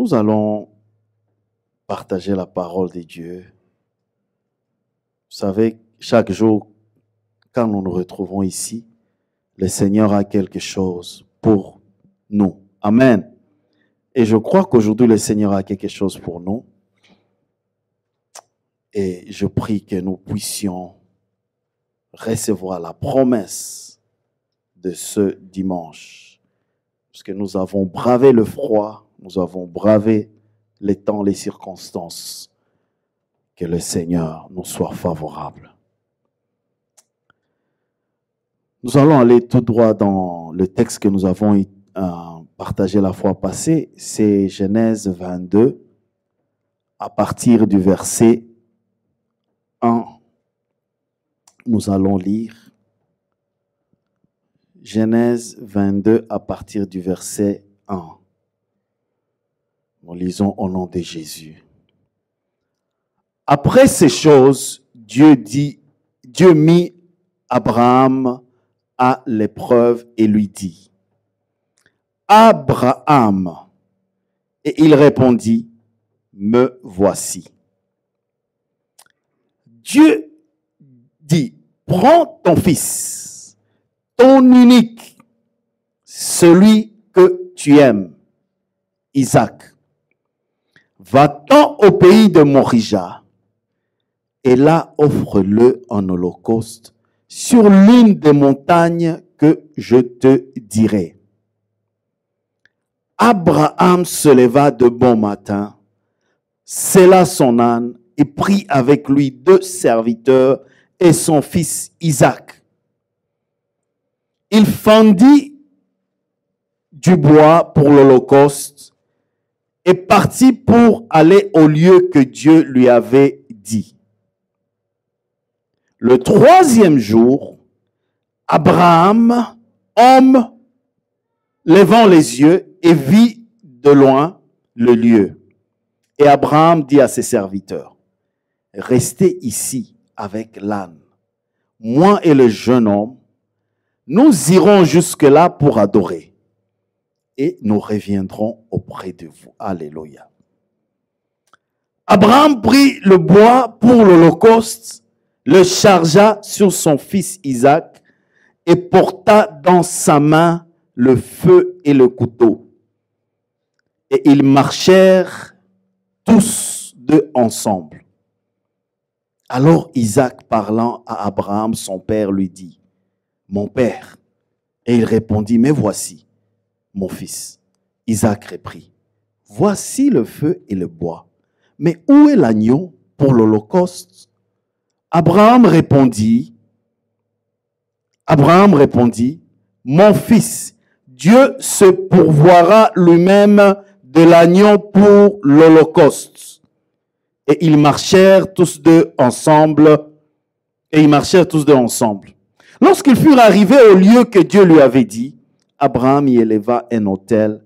Nous allons partager la parole de Dieu. Vous savez, chaque jour, quand nous nous retrouvons ici, le Seigneur a quelque chose pour nous. Amen. Et je crois qu'aujourd'hui, le Seigneur a quelque chose pour nous. Et je prie que nous puissions recevoir la promesse de ce dimanche. Parce que nous avons bravé le froid, nous avons bravé les temps, les circonstances. Que le Seigneur nous soit favorable. Nous allons aller tout droit dans le texte que nous avons partagé la fois passée. C'est Genèse 22, à partir du verset 1. Nous allons lire Genèse 22 à partir du verset 1. Nous lisons au nom de Jésus. Après ces choses, Dieu mit Abraham à l'épreuve et lui dit, Abraham. Et il répondit, me voici. Dieu dit, prends ton fils, ton unique, celui que tu aimes, Isaac. Va-t'en au pays de Morija, et là offre-le en holocauste sur l'une des montagnes que je te dirai. Abraham se leva de bon matin, sella son âne et prit avec lui 2 serviteurs et son fils Isaac. Il fendit du bois pour l'holocauste et partit pour aller au lieu que Dieu lui avait dit. Le 3e jour, Abraham, homme, levant les yeux et vit de loin le lieu. Et Abraham dit à ses serviteurs, restez ici avec l'âne. Moi et le jeune homme, nous irons jusque-là pour adorer. Et nous reviendrons auprès de vous. Alléluia. Abraham prit le bois pour l'holocauste, le chargea sur son fils Isaac et porta dans sa main le feu et le couteau. Et ils marchèrent tous 2 ensemble. Alors Isaac, parlant à Abraham, son père, lui dit, mon père. Et il répondit, mais voici, mon fils. Isaac reprit, voici le feu et le bois. Mais où est l'agneau pour l'holocauste? Abraham répondit, mon fils, Dieu se pourvoira lui-même de l'agneau pour l'holocauste. Et ils marchèrent tous deux ensemble. Lorsqu'ils furent arrivés au lieu que Dieu lui avait dit, Abraham y éleva un autel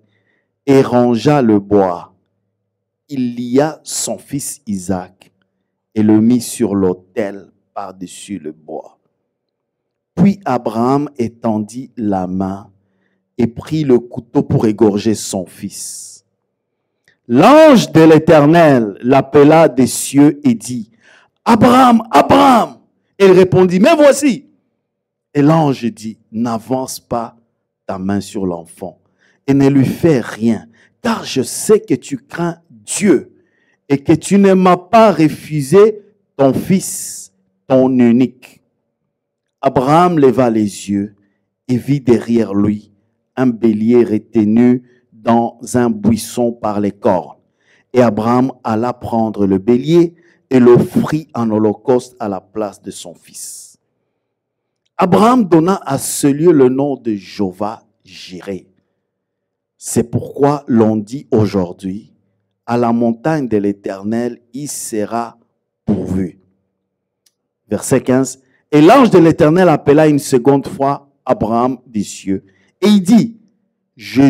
et rangea le bois. Il lia son fils Isaac et le mit sur l'autel par-dessus le bois. Puis Abraham étendit la main et prit le couteau pour égorger son fils. L'ange de l'Éternel l'appela des cieux et dit, Abraham, Abraham! Et il répondit, mais voici. Et l'ange dit, n'avance pas ta main sur l'enfant et ne lui fais rien, car je sais que tu crains Dieu et que tu ne m'as pas refusé ton fils, ton unique. Abraham leva les yeux et vit derrière lui un bélier retenu dans un buisson par les cornes. Et Abraham alla prendre le bélier et l'offrit en holocauste à la place de son fils. Abraham donna à ce lieu le nom de Jéhovah-Jireh. C'est pourquoi l'on dit aujourd'hui, à la montagne de l'Éternel, il sera pourvu. Verset 15. Et l'ange de l'Éternel appela une seconde fois Abraham des cieux. Et il dit, je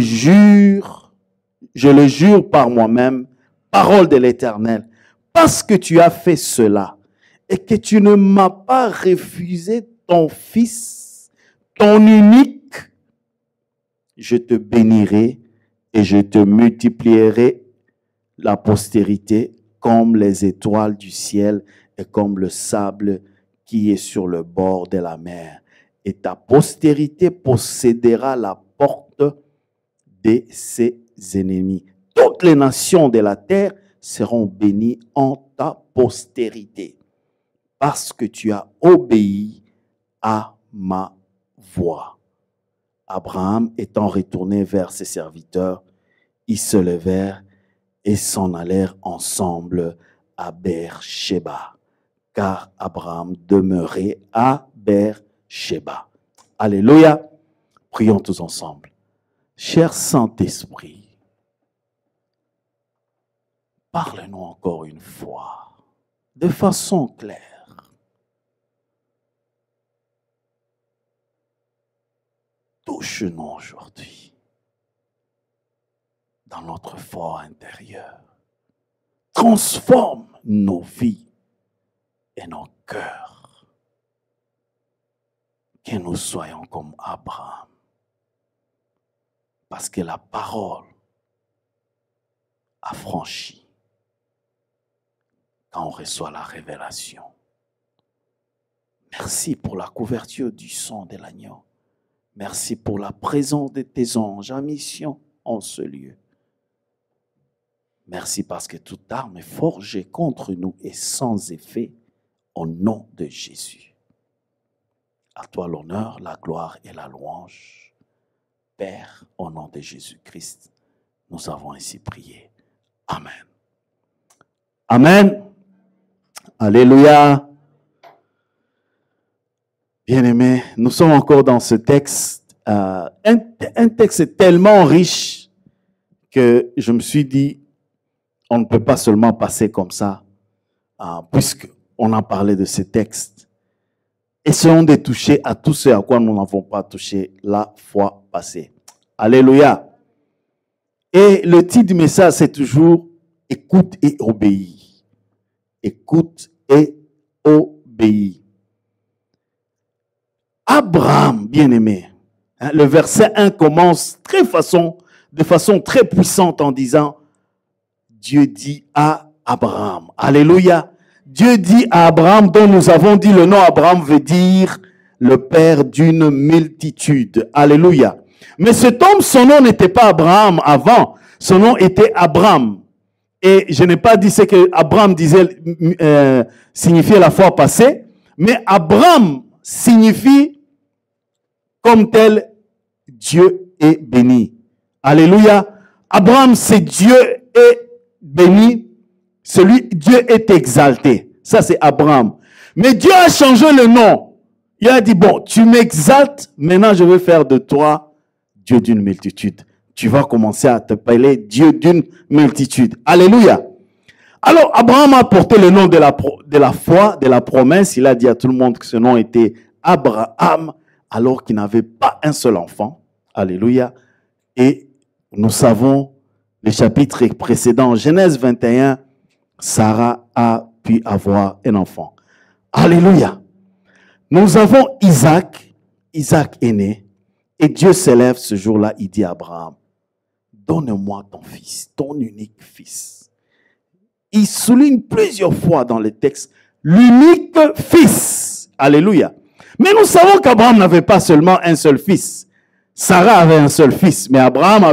le jure par moi-même, parole de l'Éternel, parce que tu as fait cela et que tu ne m'as pas refusé ton fils, ton unique, je te bénirai et je te multiplierai la postérité comme les étoiles du ciel et comme le sable qui est sur le bord de la mer. Et ta postérité possédera la porte de ses ennemis. Toutes les nations de la terre seront bénies en ta postérité, parce que tu as obéi à ma voix. Abraham étant retourné vers ses serviteurs, ils se levèrent et s'en allèrent ensemble à Beer-Sheba, car Abraham demeurait à Beer-Sheba. Alléluia. Prions tous ensemble. Cher Saint-Esprit, parle-nous encore une fois, de façon claire. Touche-nous aujourd'hui dans notre fort intérieur. Transforme nos vies et nos cœurs. Que nous soyons comme Abraham. Parce que la parole a franchi quand on reçoit la révélation. Merci pour la couverture du sang de l'agneau. Merci pour la présence de tes anges en mission en ce lieu. Merci parce que toute arme forgée contre nous est sans effet au nom de Jésus. À toi l'honneur, la gloire et la louange. Père, au nom de Jésus-Christ, nous avons ainsi prié. Amen. Amen. Alléluia. Bien-aimés, nous sommes encore dans ce texte. Un texte tellement riche que je me suis dit, on ne peut pas seulement passer comme ça, puisqu'on a parlé de ce texte. Essayons de toucher à tout ce à quoi nous n'avons pas touché la fois passée. Alléluia. Et le titre du message, c'est toujours « Écoute et obéis ». Écoute et obéis. Abraham, bien-aimé, le verset 1 commence de façon très puissante en disant « Dieu dit à Abraham ». Alléluia. Dieu dit à Abraham, dont nous avons dit le nom Abraham veut dire le père d'une multitude. Alléluia. Mais cet homme, son nom n'était pas Abraham avant. Son nom était Abram. Et je n'ai pas dit ce que Abraham disait, signifiait la fois passée. Mais Abram signifie comme tel Dieu est béni. Alléluia. Abraham, c'est Dieu est béni. Dieu est exalté. Ça, c'est Abraham. Mais Dieu a changé le nom. Il a dit, bon, tu m'exaltes, maintenant je vais faire de toi Dieu d'une multitude. Tu vas commencer à t'appeler Dieu d'une multitude. Alléluia. Alors, Abraham a porté le nom de la foi, de la promesse. Il a dit à tout le monde que ce nom était Abraham, alors qu'il n'avait pas un seul enfant. Alléluia. Et nous savons, le chapitre précédent, Genèse 21, Sarah a pu avoir un enfant. Alléluia. Nous avons Isaac. Isaac est né. Et Dieu s'élève ce jour-là. Il dit à Abraham, donne-moi ton fils, ton unique fils. Il souligne plusieurs fois dans le texte l'unique fils. Alléluia. Mais nous savons qu'Abraham n'avait pas seulement un seul fils. Sarah avait un seul fils, mais Abraham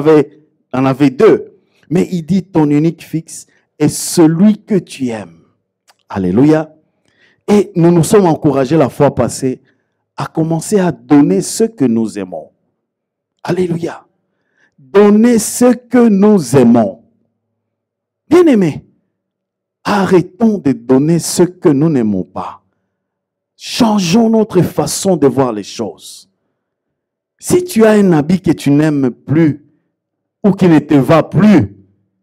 en avait deux. Mais il dit ton unique fils est celui que tu aimes. Alléluia. Et nous nous sommes encouragés la fois passée à commencer à donner ce que nous aimons. Alléluia. Donner ce que nous aimons. Bien-aimés, arrêtons de donner ce que nous n'aimons pas. Changeons notre façon de voir les choses. Si tu as un habit que tu n'aimes plus ou qui ne te va plus,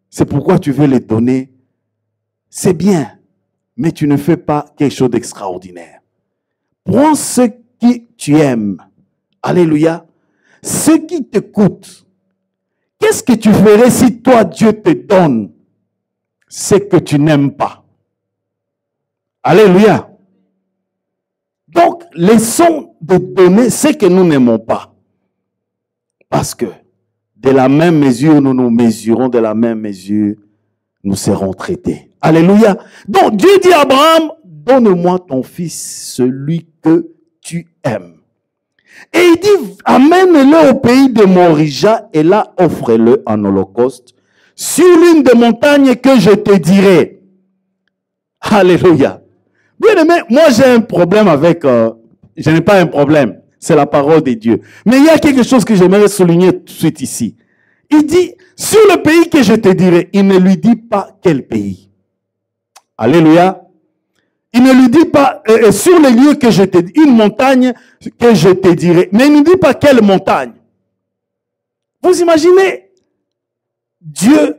c'est pourquoi tu veux le donner. C'est bien, mais tu ne fais pas quelque chose d'extraordinaire. Prends ce que tu aimes. Alléluia. Ce qui te coûte. Qu'est-ce que tu ferais si toi, Dieu te donne ce que tu n'aimes pas? Alléluia. Donc, laissons de donner ce que nous n'aimons pas. Parce que de la même mesure, nous nous mesurons de la même mesure nous serons traités. Alléluia. Donc Dieu dit à Abraham, donne-moi ton fils, celui que tu aimes. Et il dit, amène-le au pays de Morija et là, offre-le en holocauste sur l'une des montagnes que je te dirai. Alléluia. Bien aimé, moi j'ai un problème avec... je n'ai pas un problème, c'est la parole de Dieu. Mais il y a quelque chose que j'aimerais souligner tout de suite ici. Il dit, sur le pays que je te dirai, il ne lui dit pas quel pays. Alléluia. Il ne lui dit pas, sur les lieux que je te dis, une montagne que je te dirai. Mais il ne dit pas quelle montagne. Vous imaginez, Dieu,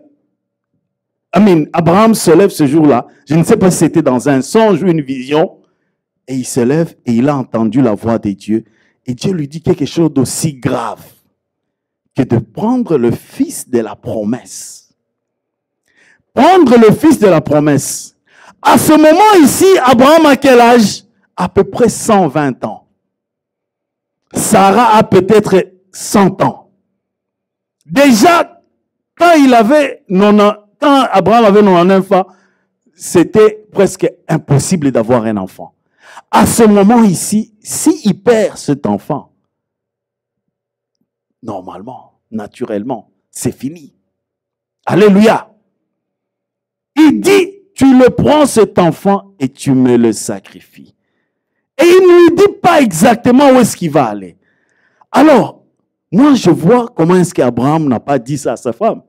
Abraham se lève ce jour-là. Je ne sais pas si c'était dans un songe ou une vision. Et il se lève et il a entendu la voix de Dieu. Et Dieu lui dit quelque chose d'aussi grave que de prendre le fils de la promesse. Prendre le fils de la promesse. À ce moment ici, Abraham a quel âge? À peu près 120 ans. Sarah a peut-être 100 ans. Déjà, quand Abraham avait 99 ans, c'était presque impossible d'avoir un enfant. À ce moment ici, s'il perd cet enfant, normalement, naturellement, c'est fini. Alléluia. Il dit, tu le prends cet enfant et tu me le sacrifies. Et il ne lui dit pas exactement où est-ce qu'il va aller. Alors, moi je vois comment est-ce qu'Abraham n'a pas dit ça à sa femme.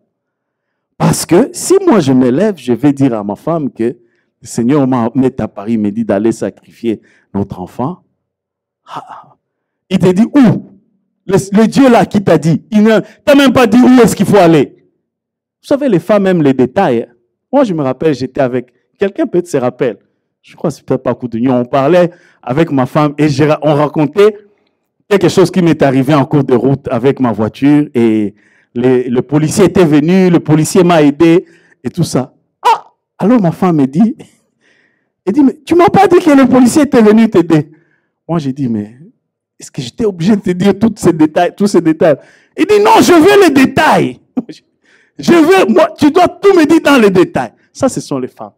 Parce que si moi je me lève, je vais dire à ma femme que le Seigneur m'a mis à Paris, me dit d'aller sacrifier notre enfant. Il te dit où? Le Dieu là qui t'a dit. Il ne t'a même pas dit où est-ce qu'il faut aller. Vous savez, les femmes aiment les détails. Moi, je me rappelle, j'étais avec quelqu'un, peut-être se rappelle. Je crois que c'est peut-être pas Coudunion. On parlait avec ma femme et on racontait quelque chose qui m'est arrivé en cours de route avec ma voiture et le policier était venu, le policier m'a aidé et tout ça. Ah! Alors ma femme me dit, elle dit, mais tu m'as pas dit que le policier était venu t'aider. Moi, j'ai dit, mais est-ce que j'étais obligé de te dire tous ces détails? Il dit, non, je veux les détails. Moi, tu dois tout me dire dans les détails. Ça, ce sont les femmes.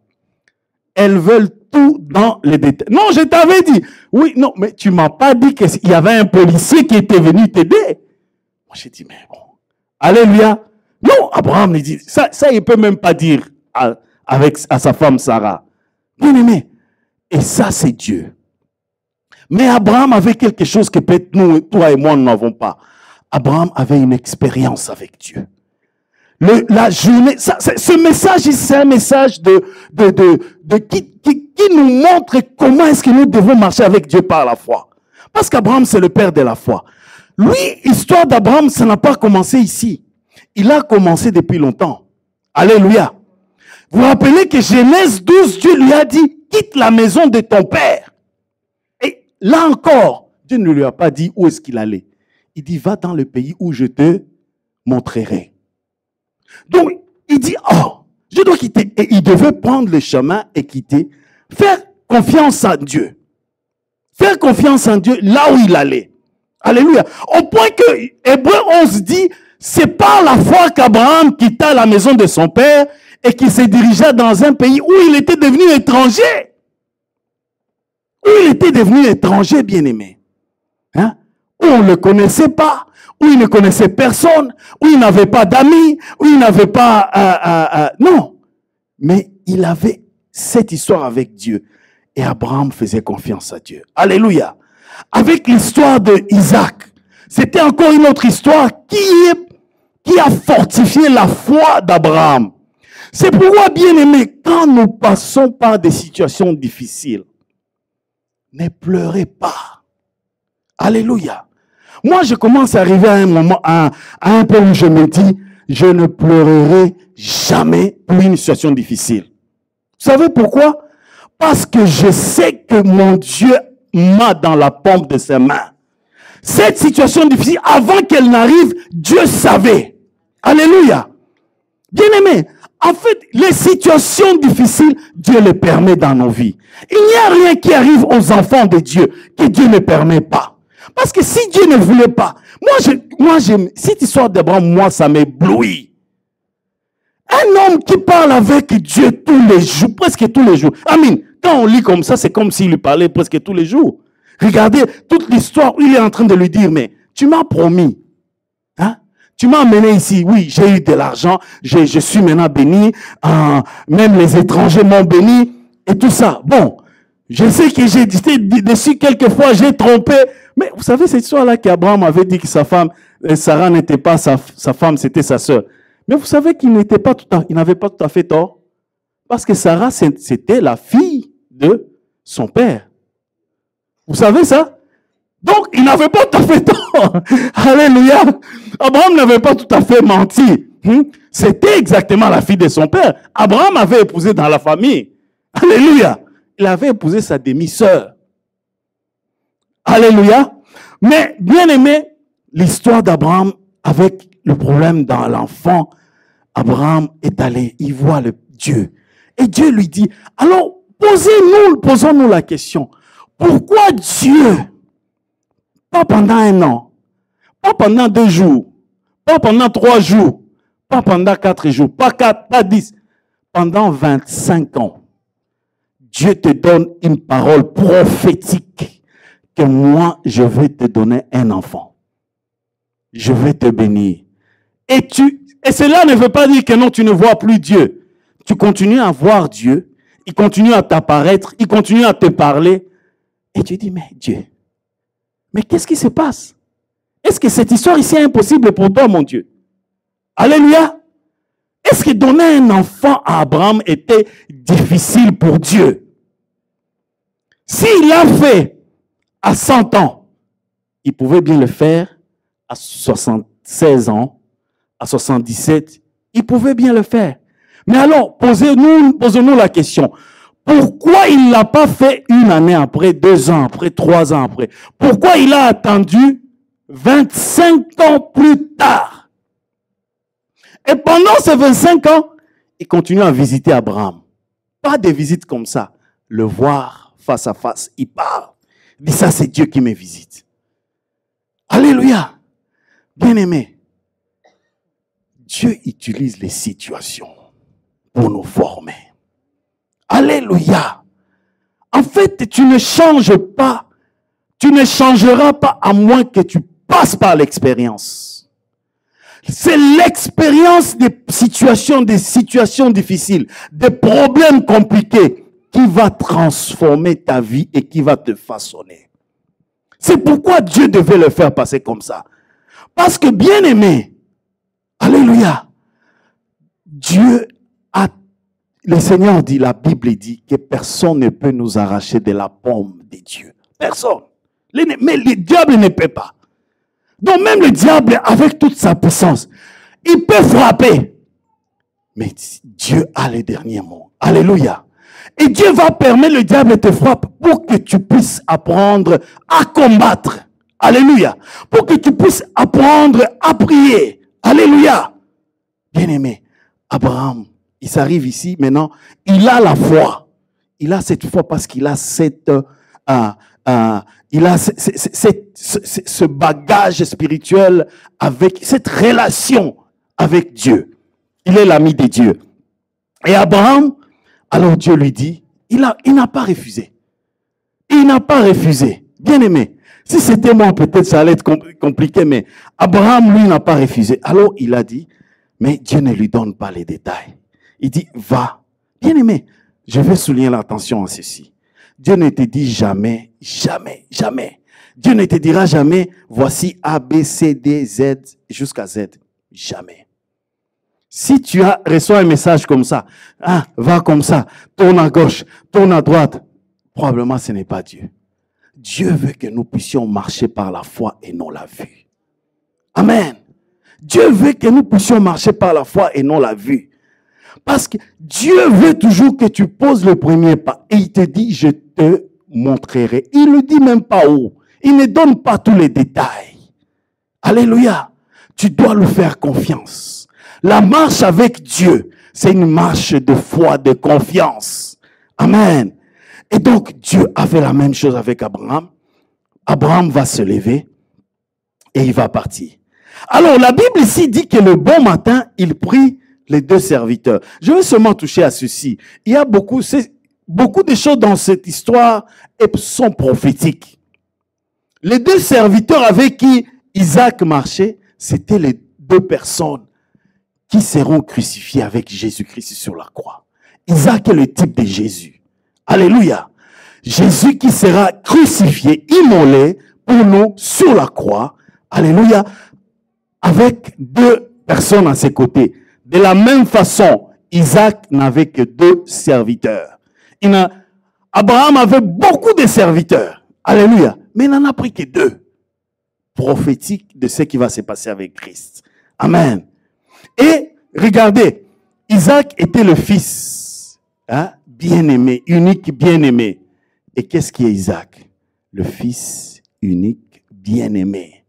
Elles veulent tout dans les détails. Non, je t'avais dit. Oui, non, mais tu m'as pas dit qu'il y avait un policier qui était venu t'aider. Moi, j'ai dit, mais bon. Alléluia. Non, Abraham, il dit, ça, il peut même pas dire à sa femme Sarah. Bien aimé. Et ça, c'est Dieu. Mais Abraham avait quelque chose que peut-être nous, toi et moi, nous n'avons pas. Abraham avait une expérience avec Dieu. La journée, ce message, c'est un message qui nous montre comment est-ce que nous devons marcher avec Dieu par la foi. Parce qu'Abraham, c'est le père de la foi. Lui, l'histoire d'Abraham, ça n'a pas commencé ici. Il a commencé depuis longtemps. Alléluia. Vous vous rappelez que Genèse 12, Dieu lui a dit, quitte la maison de ton père. Et là encore, Dieu ne lui a pas dit où est-ce qu'il allait. Il dit, va dans le pays où je te montrerai. Donc, il dit, oh, je dois quitter. Et il devait prendre le chemin et quitter. Faire confiance en Dieu. Faire confiance en Dieu là où il allait. Alléluia. Au point que Hébreux 11 dit, c'est par la foi qu'Abraham quitta la maison de son père et qu'il se dirigea dans un pays où il était devenu étranger. Où il était devenu étranger, bien-aimé. Hein? Où on ne le connaissait pas. Où il ne connaissait personne, où il n'avait pas d'amis, où il n'avait pas... non. Mais il avait cette histoire avec Dieu. Et Abraham faisait confiance à Dieu. Alléluia. Avec l'histoire de Isaac, c'était encore une autre histoire qui a fortifié la foi d'Abraham. C'est pourquoi, bien aimé, quand nous passons par des situations difficiles, ne pleurez pas. Alléluia. Moi, je commence à arriver à un moment, à un point où je me dis, je ne pleurerai jamais pour une situation difficile. Vous savez pourquoi? Parce que je sais que mon Dieu m'a dans la paume de ses mains. Cette situation difficile, avant qu'elle n'arrive, Dieu savait. Alléluia. Bien-aimé, en fait, les situations difficiles, Dieu les permet dans nos vies. Il n'y a rien qui arrive aux enfants de Dieu que Dieu ne permet pas. Parce que si Dieu ne voulait pas, moi, cette histoire d'Abraham, moi, ça m'éblouit. Un homme qui parle avec Dieu tous les jours, presque tous les jours. Amen. Quand on lit comme ça, c'est comme s'il lui parlait presque tous les jours. Regardez toute l'histoire où il est en train de lui dire, mais tu m'as promis. Hein? Tu m'as amené ici. Oui, j'ai eu de l'argent. Je suis maintenant béni. Même les étrangers m'ont béni. Et tout ça. Bon, je sais que j'ai été dessus quelquefois, j'ai trompé. Mais vous savez, cette histoire-là qu'Abraham avait dit que sa femme, Sarah n'était pas sa femme, c'était sa sœur. Mais vous savez qu'il n'avait pas tout à fait tort. Parce que Sarah, c'était la fille de son père. Vous savez ça? Donc, il n'avait pas tout à fait tort. Alléluia. Abraham n'avait pas tout à fait menti. C'était exactement la fille de son père. Abraham avait épousé dans la famille. Alléluia. Il avait épousé sa demi-sœur. Alléluia. Mais, bien aimé, l'histoire d'Abraham avec le problème dans l'enfant, Abraham est allé, il voit le Dieu. Et Dieu lui dit, alors, posons-nous la question. Pourquoi Dieu, pas pendant 1 an, pas pendant 2 jours, pas pendant 3 jours, pas pendant 4 jours, pas 10, pendant 25 ans, Dieu te donne une parole prophétique que moi, je vais te donner un enfant. Je vais te bénir. Et cela ne veut pas dire que non, tu ne vois plus Dieu. Tu continues à voir Dieu. Il continue à t'apparaître. Il continue à te parler. Et tu dis, mais Dieu, mais qu'est-ce qui se passe? Est-ce que cette histoire ici est impossible pour toi, mon Dieu? Alléluia. Est-ce que donner un enfant à Abraham était difficile pour Dieu? S'il l'a fait à 100 ans, il pouvait bien le faire à 76 ans, à 77, il pouvait bien le faire. Mais alors, posons-nous la question. Pourquoi il ne l'a pas fait 1 année après, 2 ans après, 3 ans après? Pourquoi il a attendu 25 ans plus tard? Et pendant ces 25 ans, il continue à visiter Abraham. Pas des visites comme ça. Le voir face à face, il parle. Il dit, ça c'est Dieu qui me visite. Alléluia. Bien-aimé, Dieu utilise les situations pour nous former. Alléluia. En fait, tu ne changes pas. Tu ne changeras pas à moins que tu passes par l'expérience. C'est l'expérience des situations difficiles, des problèmes compliqués qui va transformer ta vie et qui va te façonner. C'est pourquoi Dieu devait le faire passer comme ça. Parce que, bien aimé, alléluia, le Seigneur dit, la Bible dit que personne ne peut nous arracher de la paume de Dieu. Personne. Mais le diable ne peut pas. Donc même le diable, avec toute sa puissance, il peut frapper. Mais Dieu a les derniers mots. Alléluia. Et Dieu va permettre le diable de te frapper pour que tu puisses apprendre à combattre. Alléluia. Pour que tu puisses apprendre à prier. Alléluia. Bien-aimé, Abraham, il s'arrive ici, maintenant, il a la foi. Il a cette foi parce qu'il a ce bagage spirituel avec cette relation avec Dieu. Il est l'ami de Dieu. Et Abraham, alors Dieu lui dit, il n'a pas refusé. Il n'a pas refusé. Bien aimé, si c'était moi, peut-être ça allait être compliqué, mais Abraham, lui, n'a pas refusé. Alors il a dit, mais Dieu ne lui donne pas les détails. Il dit, va. Bien aimé, je vais souligner l'attention à ceci. Dieu ne te dit jamais, jamais, jamais. Dieu ne te dira jamais, voici A, B, C, D, Z, jusqu'à Z. Jamais. Si tu reçois un message comme ça, va comme ça, tourne à gauche, tourne à droite, probablement ce n'est pas Dieu. Dieu veut que nous puissions marcher par la foi et non la vue. Amen. Dieu veut que nous puissions marcher par la foi et non la vue. Parce que Dieu veut toujours que tu poses le premier pas. Et il te dit, je te montrerai. Il ne dit même pas où. Il ne donne pas tous les détails. Alléluia. Tu dois lui faire confiance. La marche avec Dieu, c'est une marche de foi, de confiance. Amen. Et donc, Dieu a fait la même chose avec Abraham. Abraham va se lever et il va partir. Alors, la Bible ici dit que le bon matin, il prit les deux serviteurs. Je vais seulement toucher à ceci. Il y a beaucoup de choses dans cette histoire sont prophétiques. Les deux serviteurs avec qui Isaac marchait, c'était les deux personnes qui seront crucifiées avec Jésus-Christ sur la croix. Isaac est le type de Jésus. Alléluia. Jésus qui sera crucifié, immolé pour nous sur la croix. Alléluia. Avec deux personnes à ses côtés. De la même façon, Isaac n'avait que deux serviteurs. Abraham avait beaucoup de serviteurs. Alléluia. Mais il n'en a pris que deux. Prophétique de ce qui va se passer avec Christ. Amen. Et regardez, Isaac était le fils bien-aimé, unique bien-aimé. Et qu'est-ce qui est Isaac? Le fils unique bien-aimé.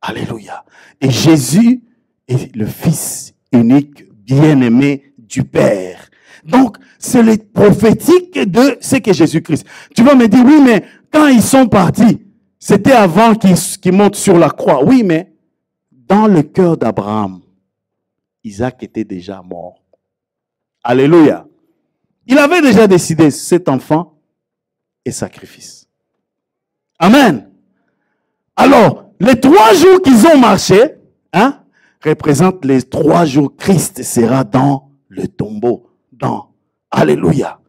Alléluia. Et Jésus est le fils unique bien-aimé du Père. Donc, c'est le prophétique de ce que Jésus-Christ. Tu vas me dire, oui, mais quand ils sont partis, c'était avant qu'ils montent sur la croix. Oui, mais dans le cœur d'Abraham, Isaac était déjà mort. Alléluia. Il avait déjà décidé, cet enfant est sacrifice. Amen. Alors, les 3 jours qu'ils ont marché, représentent les 3 jours Christ sera dans le tombeau. Alléluia.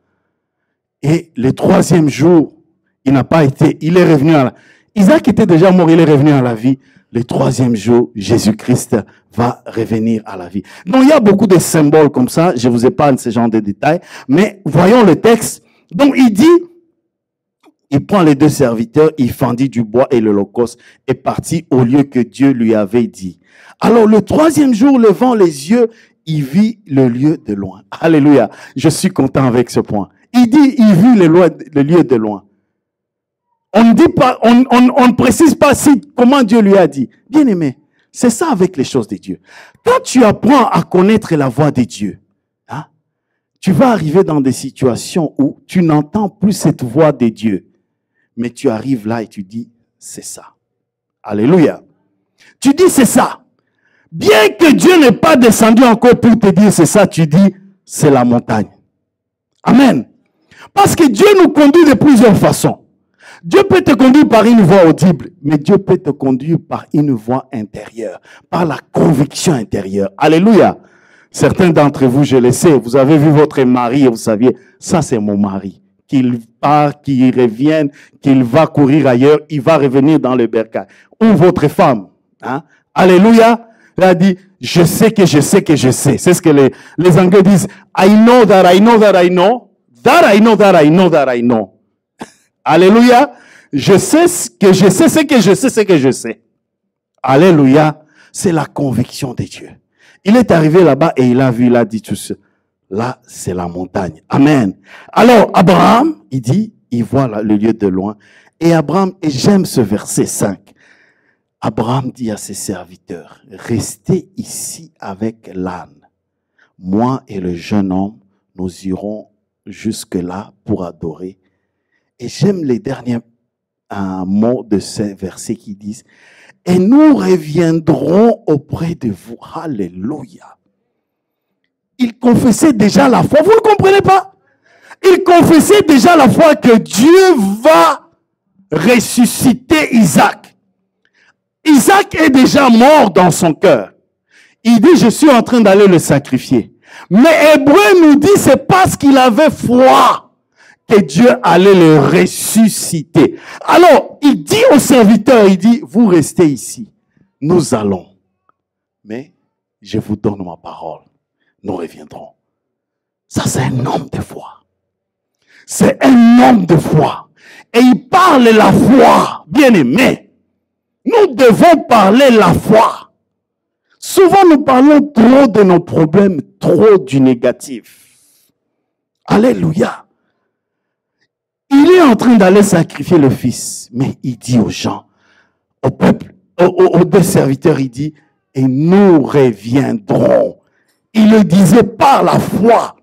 Et le 3e jour, il n'a pas été, il est revenu à la... Isaac était déjà mort, il est revenu à la vie. Le 3e jour, Jésus-Christ va revenir à la vie. Donc, il y a beaucoup de symboles comme ça. Je vous épargne ce genre de détails. Mais voyons le texte. Donc, il dit, il prend les deux serviteurs, il fendit du bois et l'holocauste est parti au lieu que Dieu lui avait dit. Alors, le 3e jour, levant les yeux, il vit le lieu de loin. Alléluia. Je suis content avec ce point. Il dit, il vit le lieu de loin. On ne dit pas, on ne précise pas comment Dieu lui a dit. Bien aimé, c'est ça avec les choses de Dieu. Quand tu apprends à connaître la voix de Dieu, tu vas arriver dans des situations où tu n'entends plus cette voix de Dieu. Mais tu arrives là et tu dis, c'est ça. Alléluia. Tu dis, c'est ça. Bien que Dieu n'ait pas descendu encore pour te dire c'est ça, tu dis, c'est la montagne. Amen. Parce que Dieu nous conduit de plusieurs façons. Dieu peut te conduire par une voix audible, mais Dieu peut te conduire par une voix intérieure, par la conviction intérieure. Alléluia. Certains d'entre vous, je le sais, vous avez vu votre mari et vous saviez, ça c'est mon mari. Qu'il part, qu'il revienne, qu'il va courir ailleurs, il va revenir dans le bercail. Ou votre femme. Alléluia. Elle a dit, je sais que je sais que je sais. C'est ce que les Anglais disent. I know that I know that I know. That I know that I know that I know. Alléluia. Je sais ce que je sais, ce que je sais, ce que je sais. Alléluia. C'est la conviction de Dieu. Il est arrivé là-bas et il a vu, il a dit tout ça. Là, c'est la montagne. Amen. Alors, Abraham, il dit, il voit le lieu de loin. Et Abraham, et j'aime ce verset 5. Abraham dit à ses serviteurs, restez ici avec l'âne. Moi et le jeune homme, nous irons jusque-là pour adorer. Et j'aime les derniers mots de ces versets qui disent, et nous reviendrons auprès de vous. Alléluia. Il confessait déjà la foi. Vous ne comprenez pas? Il confessait déjà la foi que Dieu va ressusciter Isaac. Isaac est déjà mort dans son cœur. Il dit, je suis en train d'aller le sacrifier. Mais Hébreu nous dit, c'est parce qu'il avait foi que Dieu allait le ressusciter. Alors, il dit aux serviteurs, il dit, vous restez ici. Nous allons. Mais je vous donne ma parole. Nous reviendrons. Ça, c'est un homme de foi. C'est un homme de foi. Et il parle la foi, bien aimé. Nous devons parler la foi. Souvent, nous parlons trop de nos problèmes, trop du négatif. Alléluia. Il est en train d'aller sacrifier le fils. Mais il dit aux gens, au peuple, aux deux serviteurs, il dit, et nous reviendrons. Il le disait par la foi.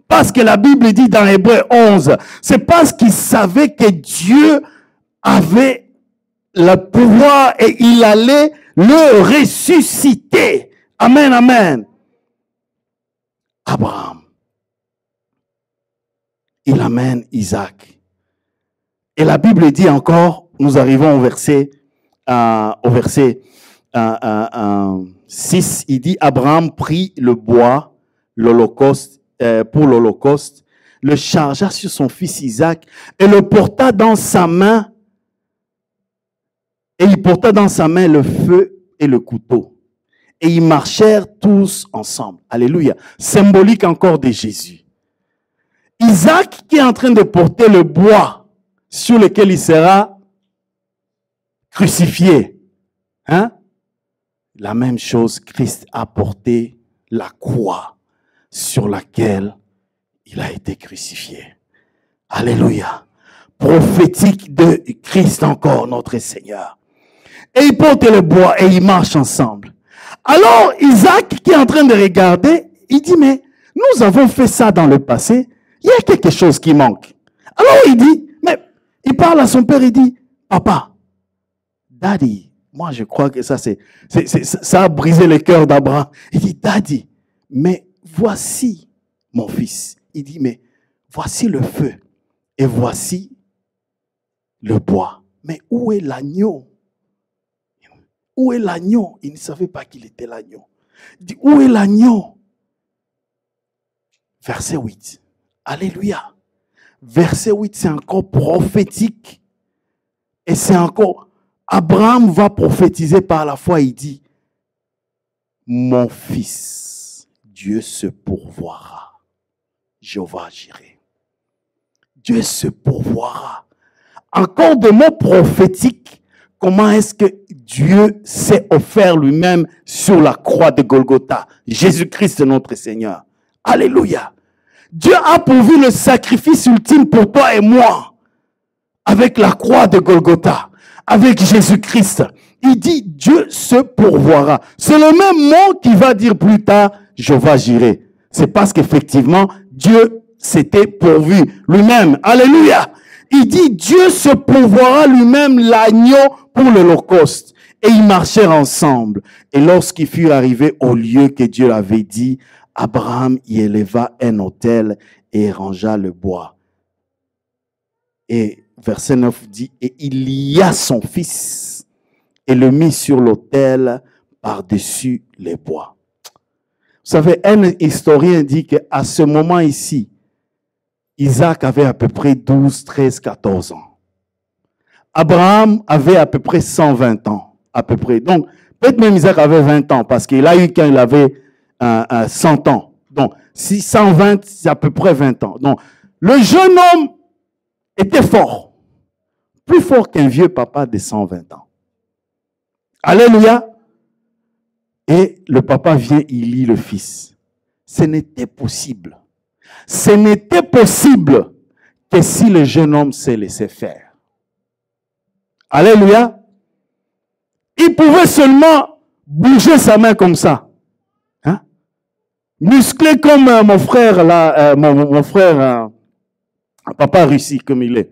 Parce que la Bible dit dans Hébreu 11, c'est parce qu'il savait que Dieu avait le pouvoir et il allait le ressusciter. Amen, amen. Abraham. Il amène Isaac. Et la Bible dit encore, nous arrivons au verset 6, il dit, Abraham prit le bois, l'holocauste, pour l'holocauste, le chargea sur son fils Isaac et le porta dans sa main. Et il porta dans sa main le feu et le couteau. Et ils marchèrent tous ensemble. Alléluia. Symbolique encore de Jésus. Isaac qui est en train de porter le bois sur lequel il sera crucifié. Hein? La même chose, Christ a porté la croix sur laquelle il a été crucifié. Alléluia. Prophétique de Christ encore, notre Seigneur. Et il porte le bois et ils marchent ensemble. Alors Isaac qui est en train de regarder, il dit, mais nous avons fait ça dans le passé. Il y a quelque chose qui manque. Alors il dit, mais il parle à son père, il dit, papa, daddy, moi je crois que ça a brisé le cœur d'Abraham. Il dit, daddy, mais voici mon fils. Il dit, mais voici le feu et voici le bois. Mais où est l'agneau? Où est l'agneau? Il ne savait pas qu'il était l'agneau. Il dit, où est l'agneau? Verset 8. Alléluia. Verset 8, c'est encore prophétique. Et c'est encore, Abraham va prophétiser par la foi. Il dit, mon fils, Dieu se pourvoira. Jéhovah Jireh. Dieu se pourvoira. Encore de mots prophétiques. Comment est-ce que Dieu s'est offert lui-même sur la croix de Golgotha? Jésus-Christ notre Seigneur. Alléluia. Dieu a pourvu le sacrifice ultime pour toi et moi. Avec la croix de Golgotha. Avec Jésus-Christ. Il dit Dieu se pourvoira. C'est le même mot qu'il va dire plus tard, Jéhovah Jireh. C'est parce qu'effectivement, Dieu s'était pourvu lui-même. Alléluia. Il dit Dieu se pourvoira lui-même l'agneau pour l'holocauste. Et ils marchèrent ensemble. Et lorsqu'ils furent arrivés au lieu que Dieu avait dit, Abraham y éleva un autel et rangea le bois. Et verset 9 dit, et il lia son fils et le mit sur l'autel par-dessus les bois. Vous savez, un historien dit qu'à ce moment ici, Isaac avait à peu près 12, 13, 14 ans. Abraham avait à peu près 120 ans. À peu près. Donc, peut-être même Isaac avait 20 ans parce qu'il a eu quand il avait 100 ans. Donc, si 120, c'est à peu près 20 ans. Donc, le jeune homme était fort. Plus fort qu'un vieux papa de 120 ans. Alléluia. Et le papa vient, il lit le fils. Ce n'était possible. Ce n'était possible que si le jeune homme s'est laissé faire. Alléluia. Il pouvait seulement bouger sa main comme ça. Hein? Musclé comme mon frère, là, mon frère, papa Russie, comme il est.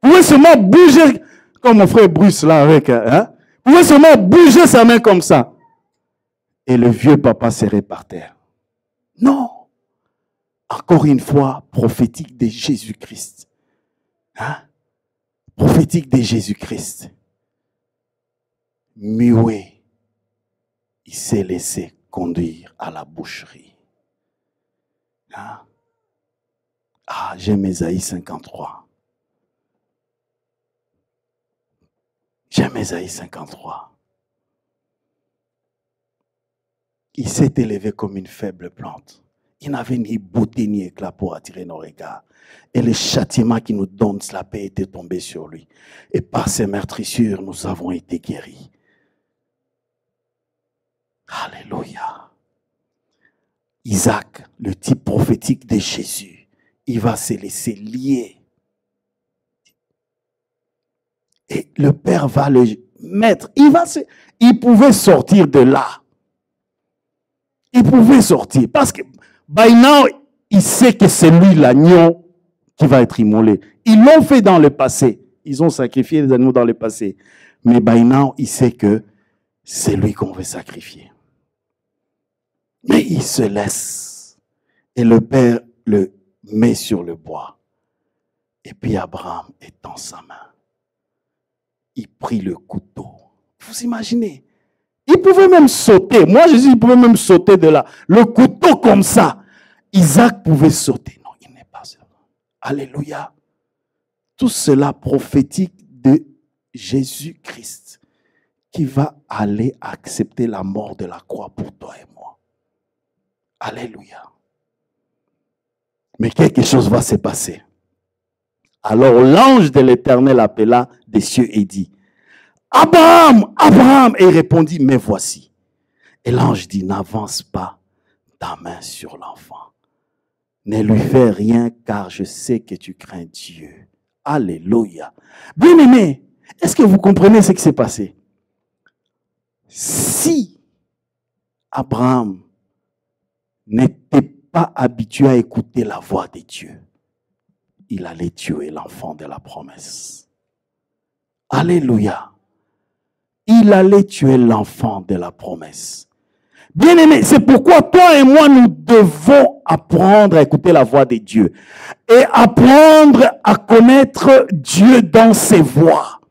Il pouvait seulement bouger comme mon frère Bruce, là, avec. Hein? Il pouvait seulement bouger sa main comme ça. Et le vieux papa serait par terre. Non. Encore une fois, prophétique de Jésus-Christ. Hein? Prophétique de Jésus-Christ. Muet, il s'est laissé conduire à la boucherie. Hein? Ah, j'aime Ésaïe 53. J'aime Ésaïe 53. Il s'est élevé comme une faible plante. Il n'avait ni beauté ni éclat pour attirer nos regards. Et le châtiment qui nous donne la paix était tombé sur lui. Et par ses meurtrissures, nous avons été guéris. Alléluia. Isaac, le type prophétique de Jésus, il va se laisser lier. Et le Père va le mettre. Il pouvait sortir de là. Il pouvait sortir. Parce que, by now, il sait que c'est lui l'agneau qui va être immolé. Ils l'ont fait dans le passé. Ils ont sacrifié les animaux dans le passé. Mais by now, il sait que c'est lui qu'on veut sacrifier. Mais il se laisse. Et le père le met sur le bois. Et puis Abraham étend sa main. Il prit le couteau. Vous imaginez? Il pouvait même sauter. Moi, je dis, il pouvait même sauter de là. Le couteau comme ça. Isaac pouvait sauter. Non, il n'est pas seul. Alléluia. Tout cela prophétique de Jésus-Christ qui va aller accepter la mort de la croix pour toi et moi. Alléluia. Mais quelque chose va se passer. Alors l'ange de l'Éternel appela des cieux et dit, Abraham, Abraham. Et il répondit, mais voici. Et l'ange dit, n'avance pas ta main sur l'enfant. Ne lui fais rien car je sais que tu crains Dieu. Alléluia. Bien-aimé, est-ce que vous comprenez ce qui s'est passé? Si Abraham n'était pas habitué à écouter la voix de Dieu, il allait tuer l'enfant de la promesse. Alléluia. Il allait tuer l'enfant de la promesse. Bien-aimé, c'est pourquoi toi et moi, nous devons apprendre à écouter la voix de Dieu et apprendre à connaître Dieu dans ses voies.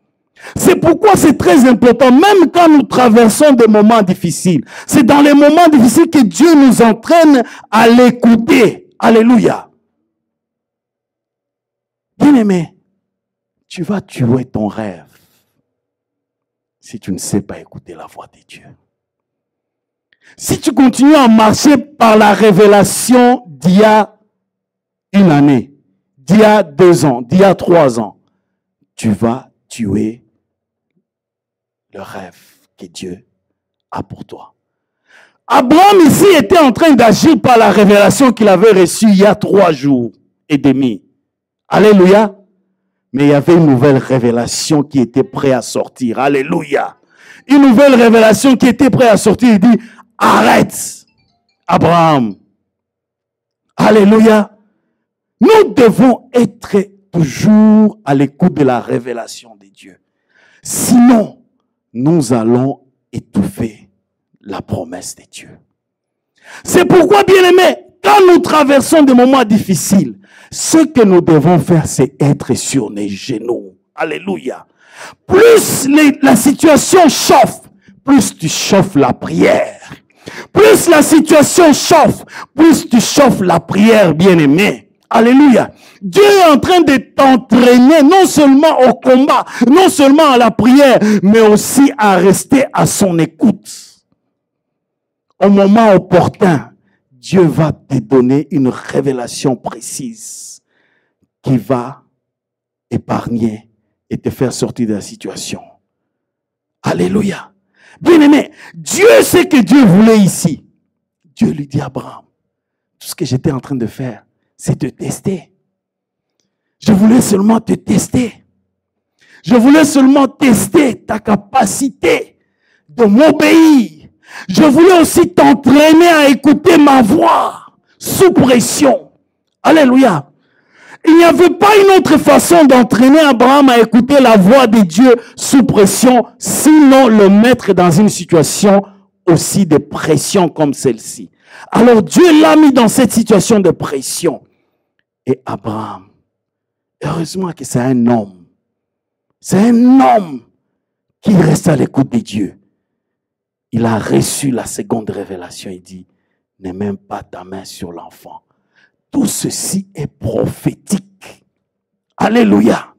C'est pourquoi c'est très important, même quand nous traversons des moments difficiles. C'est dans les moments difficiles que Dieu nous entraîne à l'écouter. Alléluia. Bien-aimé, tu vas tuer ton rêve si tu ne sais pas écouter la voix de Dieu. Si tu continues à marcher par la révélation d'il y a une année, d'il y a 2 ans, d'il y a 3 ans, tu vas tuer le rêve que Dieu a pour toi. Abraham ici était en train d'agir par la révélation qu'il avait reçue il y a 3 jours et demi. Alléluia. Mais il y avait une nouvelle révélation qui était prête à sortir. Alléluia. Une nouvelle révélation qui était prête à sortir. Il dit, arrête, Abraham. Alléluia. Nous devons être toujours à l'écoute de la révélation de Dieu. Sinon, nous allons étouffer la promesse de Dieu. C'est pourquoi, bien-aimés, quand nous traversons des moments difficiles, ce que nous devons faire, c'est être sur les genoux. Alléluia. Plus la situation chauffe, plus tu chauffes la prière. Plus la situation chauffe, plus tu chauffes la prière, bien-aimé. Alléluia. Dieu est en train de t'entraîner non seulement au combat, non seulement à la prière, mais aussi à rester à son écoute. Au moment opportun, Dieu va te donner une révélation précise qui va épargner et te faire sortir de la situation. Alléluia. Bien-aimé, Dieu sait que Dieu voulait ici. Dieu lui dit à Abraham, tout ce que j'étais en train de faire, c'est te tester. Je voulais seulement te tester. Je voulais seulement tester ta capacité de m'obéir. Je voulais aussi t'entraîner à écouter ma voix sous pression. Alléluia. Il n'y avait pas une autre façon d'entraîner Abraham à écouter la voix de Dieu sous pression, sinon le mettre dans une situation aussi de pression comme celle-ci. Alors Dieu l'a mis dans cette situation de pression. Et Abraham, heureusement que c'est un homme. C'est un homme qui reste à l'écoute de Dieu. Il a reçu la seconde révélation. Il dit, ne mets pas ta main sur l'enfant. Tout ceci est prophétique. Alléluia.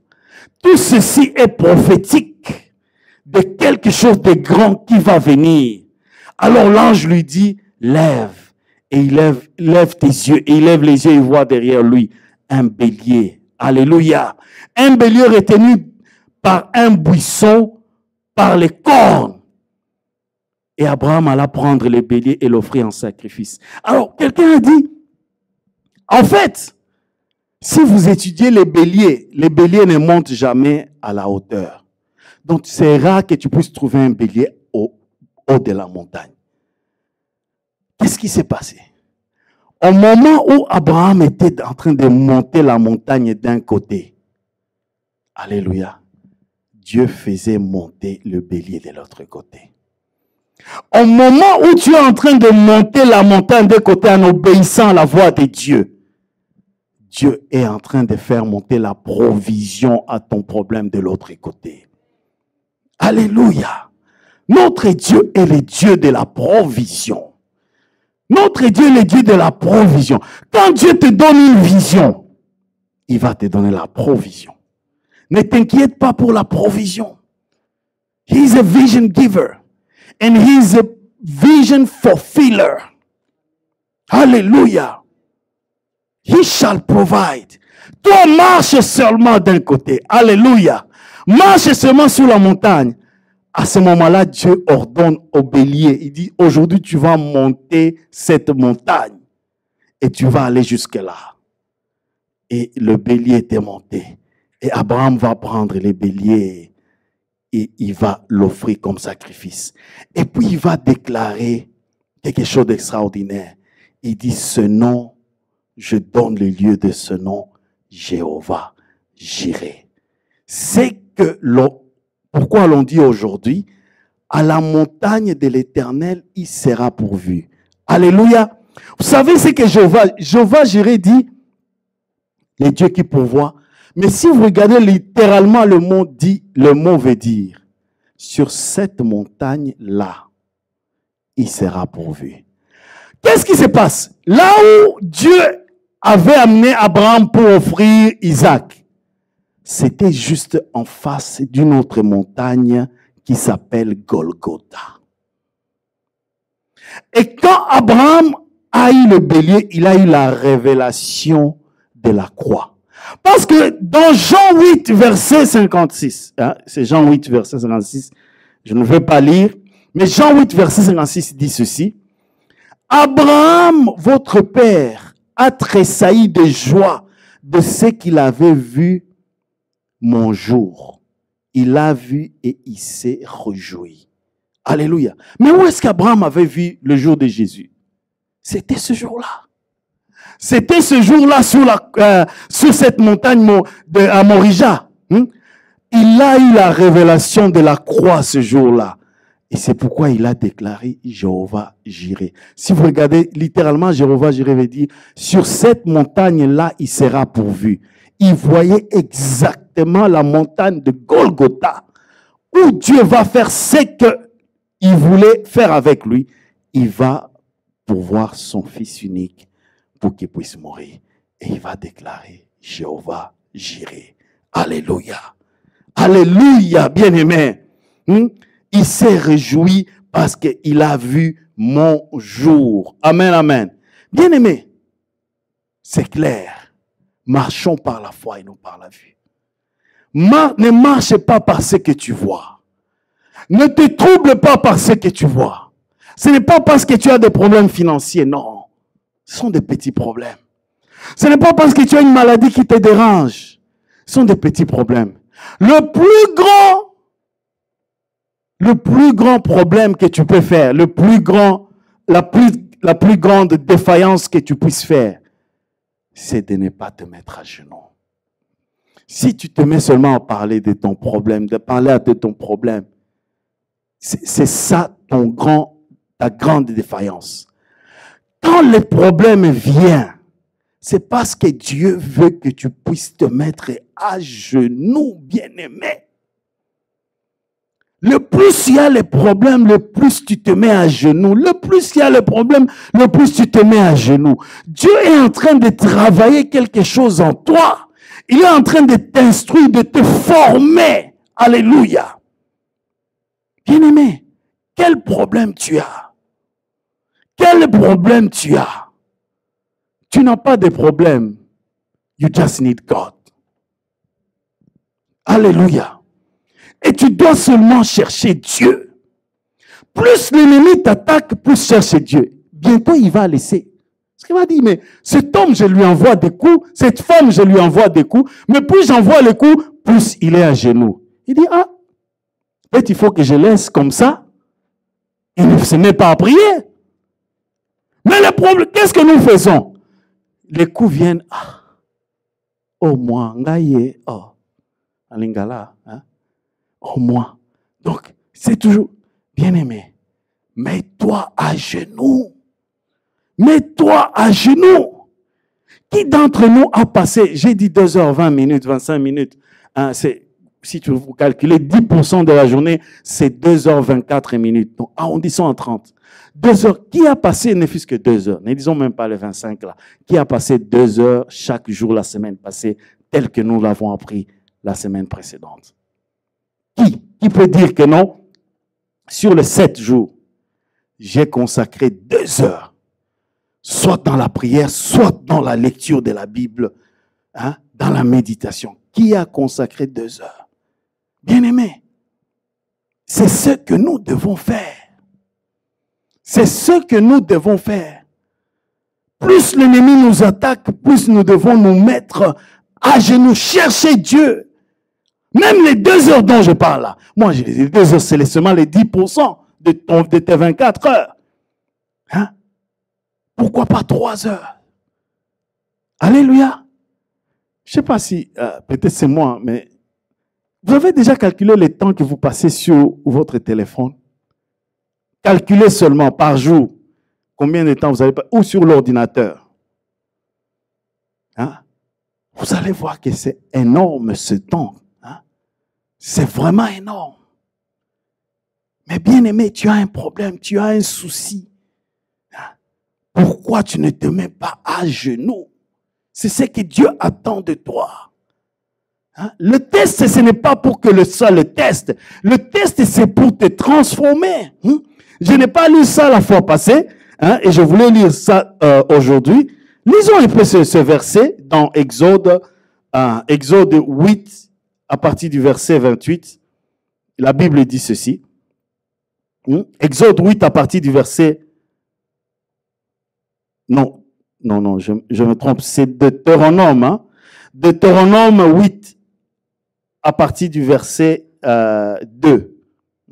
Tout ceci est prophétique de quelque chose de grand qui va venir. Alors l'ange lui dit, lève. Et il lève tes yeux. Et il lève les yeux et il voit derrière lui un bélier. Alléluia. Un bélier retenu par un buisson, par les cornes. Et Abraham alla prendre le bélier et l'offrir en sacrifice. Alors, quelqu'un a dit, en fait, si vous étudiez les béliers ne montent jamais à la hauteur. Donc, c'est rare que tu puisses trouver un bélier au haut de la montagne. Qu'est-ce qui s'est passé? Au moment où Abraham était en train de monter la montagne d'un côté, alléluia, Dieu faisait monter le bélier de l'autre côté. Au moment où tu es en train de monter la montagne d'un côté en obéissant à la voix de Dieu, Dieu est en train de faire monter la provision à ton problème de l'autre côté. Alléluia. Notre Dieu est le Dieu de la provision. Notre Dieu est le Dieu de la provision. Quand Dieu te donne une vision, il va te donner la provision. Ne t'inquiète pas pour la provision. He is a vision giver. And he is a vision fulfiller. Alléluia. He shall provide. Toi, marche seulement d'un côté. Alléluia. Marche seulement sur la montagne. À ce moment-là, Dieu ordonne au bélier. Il dit, aujourd'hui, tu vas monter cette montagne. Et tu vas aller jusque-là. Et le bélier était monté. Et Abraham va prendre les béliers et il va l'offrir comme sacrifice. Et puis il va déclarer quelque chose d'extraordinaire. Il dit, ce nom, je donne le lieu de ce nom, Jéhovah Jireh. C'est que pourquoi l'on dit aujourd'hui, à la montagne de l'Éternel, il sera pourvu. Alléluia. Vous savez ce que Jéhovah Jireh dit, les dieux qui pourvoient. Mais si vous regardez littéralement le mot veut dire, sur cette montagne-là, il sera pourvu. Qu'est-ce qui se passe? Là où Dieu avait amené Abraham pour offrir Isaac, c'était juste en face d'une autre montagne qui s'appelle Golgotha. Et quand Abraham a eu le bélier, il a eu la révélation de la croix. Parce que dans Jean 8, verset 56, c'est Jean 8, verset 56, je ne vais pas lire, mais Jean 8, verset 56 dit ceci. Abraham, votre père, a tressailli de joie de ce qu'il avait vu mon jour. Il a vu et il s'est réjoui. Alléluia. Mais où est-ce qu'Abraham avait vu le jour de Jésus? C'était ce jour-là. C'était ce jour-là sur cette montagne à Morija. Il a eu la révélation de la croix ce jour-là. Et c'est pourquoi il a déclaré Jéhovah Jireh. Si vous regardez littéralement, Jéhovah Jireh veut dire, sur cette montagne-là, il sera pourvu. Il voyait exactement la montagne de Golgotha, où Dieu va faire ce qu'il voulait faire avec lui. Il va pourvoir son fils unique pour qu'il puisse mourir. Et il va déclarer Jéhovah Jireh. Alléluia. Alléluia, bien-aimé. Il s'est réjoui parce qu'il a vu mon jour. Amen, amen. Bien-aimé, c'est clair. Marchons par la foi et non par la vue. Ne marche pas par ce que tu vois. Ne te trouble pas par ce que tu vois. Ce n'est pas parce que tu as des problèmes financiers, non. Ce sont des petits problèmes. Ce n'est pas parce que tu as une maladie qui te dérange. Ce sont des petits problèmes. Le plus grand problème que tu peux faire, la plus grande défaillance que tu puisses faire, c'est de ne pas te mettre à genoux. Si tu te mets seulement à parler de ton problème, de parler de ton problème, c'est ça ta grande défaillance. Quand le problème vient, c'est parce que Dieu veut que tu puisses te mettre à genoux, bien-aimé. Le plus il y a les problèmes, le plus tu te mets à genoux. Le plus il y a les problèmes, le plus tu te mets à genoux. Dieu est en train de travailler quelque chose en toi. Il est en train de t'instruire, de te former. Alléluia. Bien-aimé, quel problème tu as? Quel problème tu as? Tu n'as pas de problème. You just need God. Alléluia. Et tu dois seulement chercher Dieu. Plus l'ennemi t'attaque, plus cherche Dieu. Bientôt, il va laisser. Parce qu'il va dire, mais cet homme, je lui envoie des coups. Cette femme, je lui envoie des coups. Mais plus j'envoie les coups, plus il est à genoux. Il dit, peut-être il faut que je laisse comme ça. Il ne se met pas à prier. Mais le problème, qu'est-ce que nous faisons? Les coups viennent. Oh, moi, ngaye, alingala, au moins. Donc, c'est toujours bien aimé. Mets-toi à genoux. Mets-toi à genoux. Qui d'entre nous a passé, j'ai dit 2h20 minutes, 25 minutes, hein, si tu vous calculez 10% de la journée, c'est 2h24 minutes. Donc, arrondissons en 30. 2 heures. Qui a passé, ne fût-ce que 2 heures, ne disons même pas les 25 là, qui a passé 2 heures chaque jour la semaine passée, tel que nous l'avons appris la semaine précédente? Qui peut dire que non? Sur les 7 jours, j'ai consacré 2 heures, soit dans la prière, soit dans la lecture de la Bible, hein, dans la méditation. Qui a consacré 2 heures? Bien-aimés, c'est ce que nous devons faire. C'est ce que nous devons faire. Plus l'ennemi nous attaque, plus nous devons nous mettre à genoux, chercher Dieu. Même les 2 heures dont je parle là. Moi, j'ai dit 2 heures, c'est seulement les 10% de tes 24 heures. Hein? Pourquoi pas 3 heures? Alléluia. Je ne sais pas si, peut-être c'est moi, mais vous avez déjà calculé le temps que vous passez sur votre téléphone? Calculez seulement par jour combien de temps vous avez passé, ou sur l'ordinateur. Hein? Vous allez voir que c'est énorme ce temps. Hein? C'est vraiment énorme. Mais bien aimé, tu as un problème, tu as un souci. Hein? Pourquoi tu ne te mets pas à genoux? C'est ce que Dieu attend de toi. Hein? Le test, ce n'est pas pour que le test. Le test, c'est pour te transformer. Hein? Je n'ai pas lu ça la fois passée, hein, et je voulais lire ça aujourd'hui. Lisons un peu ce verset dans Exode 8, à partir du verset 28. La Bible dit ceci. Exode 8, à partir du verset... Non, je me trompe. C'est Deutéronome. Hein? Deutéronome 8, à partir du verset 2.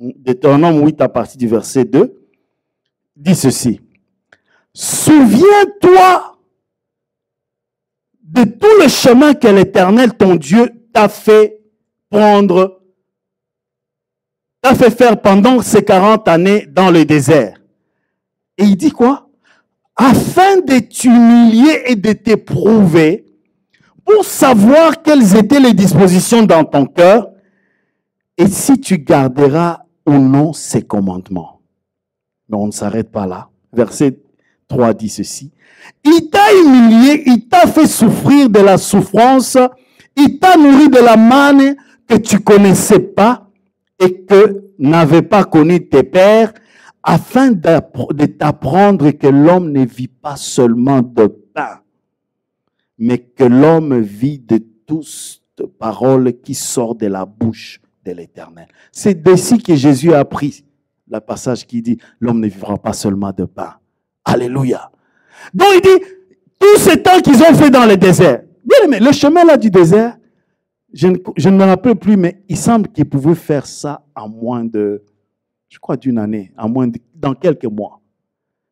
Deutéronome 8 à partir du verset 2, dit ceci. Souviens-toi de tout le chemin que l'Éternel, ton Dieu, t'a fait faire pendant ces 40 années dans le désert. Et il dit quoi? Afin de t'humilier et de t'éprouver, pour savoir quelles étaient les dispositions dans ton cœur, et si tu garderas ou non ses commandements. Mais on ne s'arrête pas là. Verset 3 dit ceci. Il t'a humilié, il t'a fait souffrir de la souffrance, il t'a nourri de la manne que tu connaissais pas et que n'avaient pas connu tes pères, afin de t'apprendre que l'homme ne vit pas seulement de pain, mais que l'homme vit de toutes paroles qui sortent de la bouche de l'Éternel. C'est d'ici que Jésus a pris le passage qui dit l'homme ne vivra pas seulement de pain. Alléluia. Donc il dit tout ce temps qu'ils ont fait dans le désert. Bien aimé, le chemin là du désert, je ne me rappelle plus, mais il semble qu'ils pouvaient faire ça en moins de, je crois d'une année, dans quelques mois.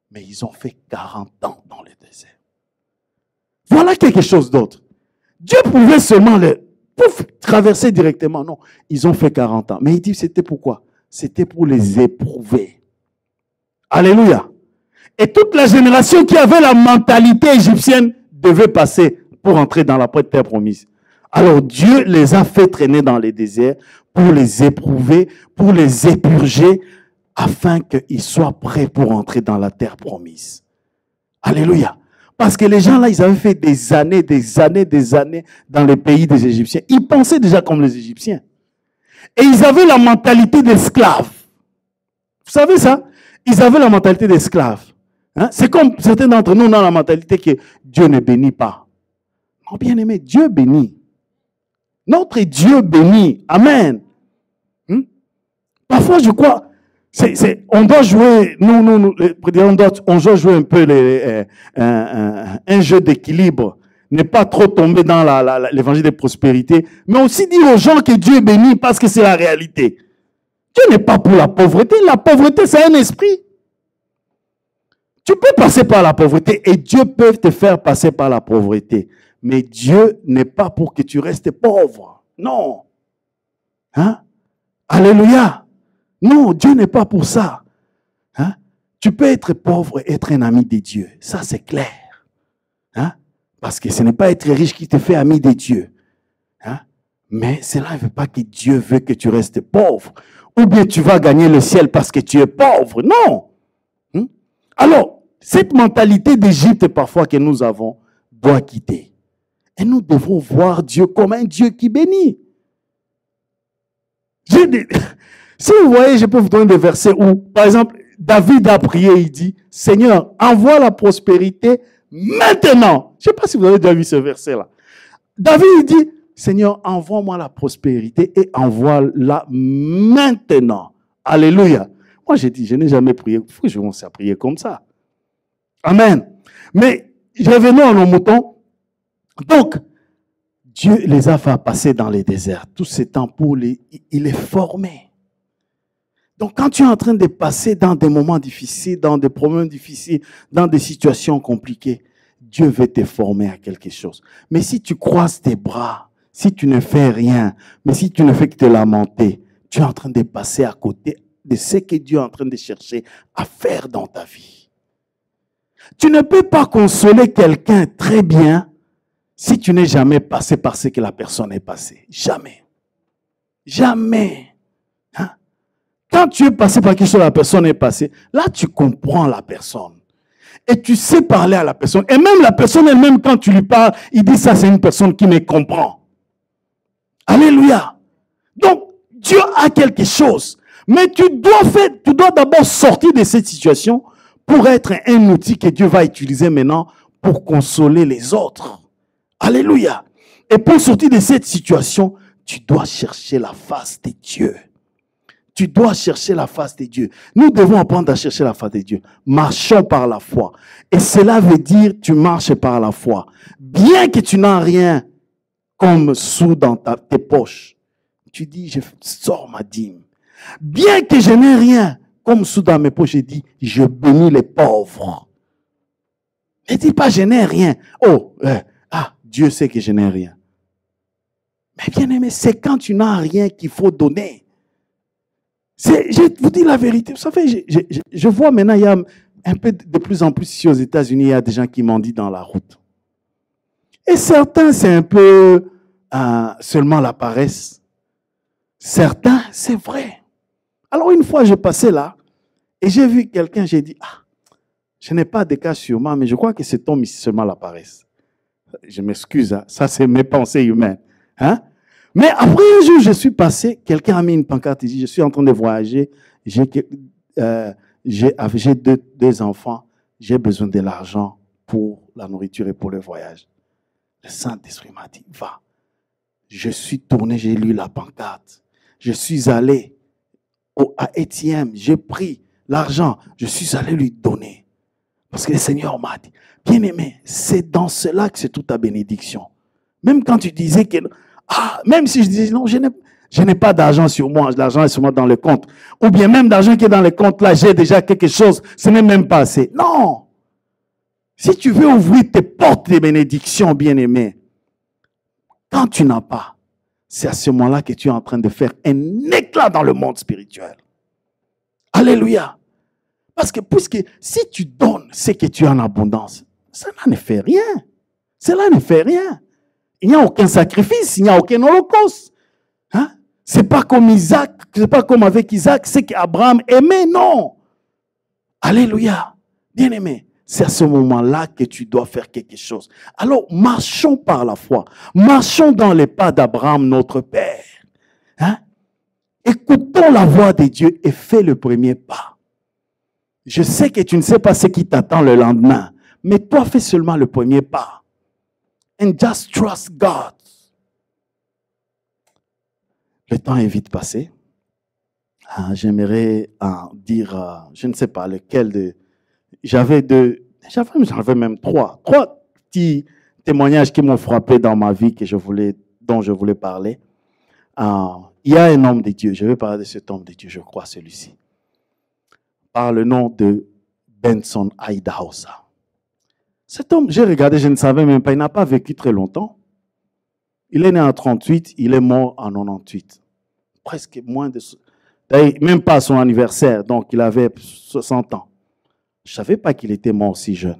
Mais ils ont fait 40 ans dans le désert. Voilà quelque chose d'autre. Dieu pouvait seulement traverser directement. Non, ils ont fait 40 ans. Mais il dit, c'était pourquoi? C'était pour les éprouver. Alléluia. Et toute la génération qui avait la mentalité égyptienne devait passer pour entrer dans la terre promise. Alors Dieu les a fait traîner dans les déserts pour les éprouver, pour les épurger, afin qu'ils soient prêts pour entrer dans la terre promise. Alléluia. Parce que les gens là, ils avaient fait des années dans le pays des Égyptiens. Ils pensaient déjà comme les Égyptiens. Et ils avaient la mentalité d'esclaves. Vous savez ça? Ils avaient la mentalité d'esclaves. Hein? C'est comme certains d'entre nous ont la mentalité que Dieu ne bénit pas. Non, bien aimé, Dieu bénit. Notre Dieu bénit. Amen. Parfois, je crois, on doit jouer, on doit jouer un peu un jeu d'équilibre. Ne pas trop tomber dans l'évangile de prospérité, mais aussi dire aux gens que Dieu bénit parce que c'est la réalité. Dieu n'est pas pour la pauvreté. La pauvreté, c'est un esprit. Tu peux passer par la pauvreté et Dieu peut te faire passer par la pauvreté. Mais Dieu n'est pas pour que tu restes pauvre. Non. Hein? Alléluia. Non, Dieu n'est pas pour ça. Hein? Tu peux être pauvre et être un ami de Dieu. Ça, c'est clair. Hein? Parce que ce n'est pas être riche qui te fait ami de Dieu. Hein? Mais cela ne veut pas que Dieu veut que tu restes pauvre. Ou bien tu vas gagner le ciel parce que tu es pauvre. Non. Alors, cette mentalité d'Égypte parfois que nous avons doit quitter. Et nous devons voir Dieu comme un Dieu qui bénit. Si vous voyez, je peux vous donner des versets où, par exemple, David a prié, il dit, Seigneur, envoie la prospérité maintenant. Je ne sais pas si vous avez déjà vu ce verset-là. David il dit, Seigneur, envoie-moi la prospérité et envoie-la maintenant. Alléluia. Moi, j'ai dit, je n'ai jamais prié. Il faut que je commence à prier comme ça. Amen. Mais revenons à nos moutons. Donc, Dieu les a fait passer dans les déserts. Tout ce temps pour il les formait. Donc, quand tu es en train de passer dans des moments difficiles, dans des problèmes difficiles, dans des situations compliquées, Dieu veut te former à quelque chose. Mais si tu croises tes bras, si tu ne fais rien, mais si tu ne fais que te lamenter, tu es en train de passer à côté de ce que Dieu est en train de chercher à faire dans ta vie. Tu ne peux pas consoler quelqu'un très bien si tu n'es jamais passé par ce que la personne est passée. Jamais. Jamais. Hein? Quand tu es passé par quelque chose que la personne est passée, là tu comprends la personne. Et tu sais parler à la personne. Et même la personne elle-même, quand tu lui parles, il dit ça, c'est une personne qui me comprend. Alléluia. Donc, Dieu a quelque chose. Mais tu dois d'abord sortir de cette situation pour être un outil que Dieu va utiliser maintenant pour consoler les autres. Alléluia. Et pour sortir de cette situation, tu dois chercher la face de Dieu. Tu dois chercher la face de Dieu. Nous devons apprendre à chercher la face de Dieu. Marchons par la foi. Et cela veut dire tu marches par la foi. Bien que tu n'as rien comme sous dans tes poches, tu dis, je sors ma dîme. Bien que je n'ai rien comme sous dans mes poches, je dis, je bénis les pauvres. Ne dis pas, je n'ai rien. Oh, Dieu sait que je n'ai rien. Mais bien aimé, c'est quand tu n'as rien qu'il faut donner. Je vous dis la vérité. Vous savez, je vois maintenant, il y a un peu de plus en plus ici aux États-Unis, il y a des gens qui mendient dans la route. Et certains, c'est un peu seulement la paresse. Certains, c'est vrai. Alors une fois, je passais là et j'ai vu quelqu'un, j'ai dit, je n'ai pas de cas sur moi, mais je crois que cet homme ici, seulement la paresse. Je m'excuse, hein, ça c'est mes pensées humaines. Hein? Mais après un jour, je suis passé, quelqu'un a mis une pancarte, il dit, je suis en train de voyager, j'ai deux enfants, j'ai besoin de l'argent pour la nourriture et pour le voyage. Le Saint-Esprit m'a dit, va. Je suis tourné, j'ai lu la pancarte. Je suis allé à ATM, j'ai pris l'argent, je suis allé lui donner. Parce que le Seigneur m'a dit, bien aimé, c'est dans cela que c'est toute ta bénédiction. Même quand tu disais que, même si je disais non, je n'ai pas d'argent sur moi, l'argent est sur moi dans le compte. Ou bien même d'argent qui est dans le compte, là, j'ai déjà quelque chose, ce n'est même pas assez. Non! Si tu veux ouvrir tes portes de bénédiction, bien aimé, quand tu n'as pas, c'est à ce moment-là que tu es en train de faire un éclat dans le monde spirituel. Alléluia! Parce que si tu donnes ce que tu as en abondance, cela ne fait rien. Cela ne fait rien. Il n'y a aucun sacrifice, il n'y a aucun holocauste. Hein? C'est pas comme Isaac, c'est pas comme avec Isaac, c'est qu'Abraham aimait, non. Alléluia. Bien aimé, c'est à ce moment-là que tu dois faire quelque chose. Alors, marchons par la foi. Marchons dans les pas d'Abraham, notre Père. Hein? Écoutons la voix de Dieu et fais le premier pas. Je sais que tu ne sais pas ce qui t'attend le lendemain, mais toi, fais seulement le premier pas. And just trust God. Le temps est vite passé. J'aimerais dire, je ne sais pas lequel de... J'avais même trois petits témoignages qui m'ont frappé dans ma vie dont je voulais parler. Il y a un homme de Dieu, je vais parler de cet homme de Dieu, je crois, celui-ci. Par le nom de Benson Idahosa. Cet homme, j'ai regardé, je ne savais même pas, il n'a pas vécu très longtemps. Il est né en 38, il est mort en 98. Presque moins de... Même pas à son anniversaire, donc il avait 60 ans. Je ne savais pas qu'il était mort si jeune.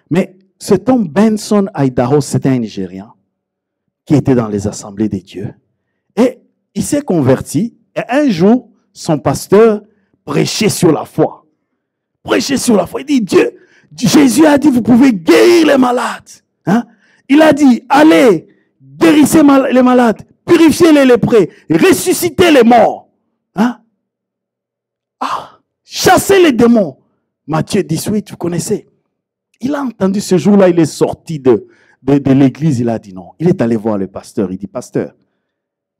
Mais cet homme, Benson Idaho, c'était un Nigérian qui était dans les assemblées des dieux. Et il s'est converti. Et un jour, son pasteur prêchait sur la foi. Prêchait sur la foi. Il dit, Jésus a dit, vous pouvez guérir les malades. Hein? Il a dit, allez, guérissez les malades, purifiez les lépreux, ressuscitez les morts. Hein? Chassez les démons. Matthieu 18, vous connaissez. Il a entendu ce jour-là, il est sorti de l'église, il a dit non. Il est allé voir le pasteur, il dit, pasteur,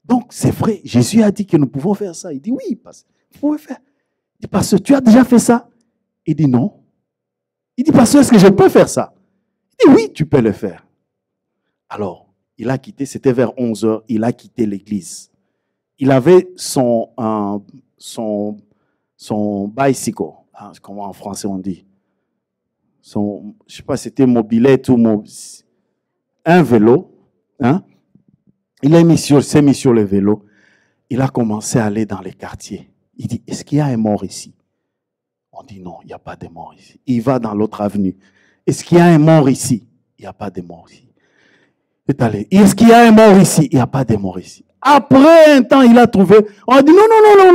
donc c'est vrai, Jésus a dit que nous pouvons faire ça. Il dit, oui, pasteur, vous pouvez faire. Il dit, pasteur, tu as déjà fait ça? Il dit, non. Il dit, pasteur, est-ce que je peux faire ça? Il dit, oui, tu peux le faire. Alors, il a quitté, c'était vers 11h, il a quitté l'église. Il avait son bicycle, comment en français on dit? Je ne sais pas si c'était mobilette ou un vélo. Hein? Il s'est mis sur le vélo. Il a commencé à aller dans les quartiers. Il dit, est-ce qu'il y a un mort ici? On dit non, il n'y a pas de mort ici. Il va dans l'autre avenue. Est-ce qu'il y a un mort ici? Il n'y a pas de mort ici. Il est allé. Est-ce qu'il y a un mort ici? Il n'y a pas de mort ici. Après un temps, il a trouvé. On dit non,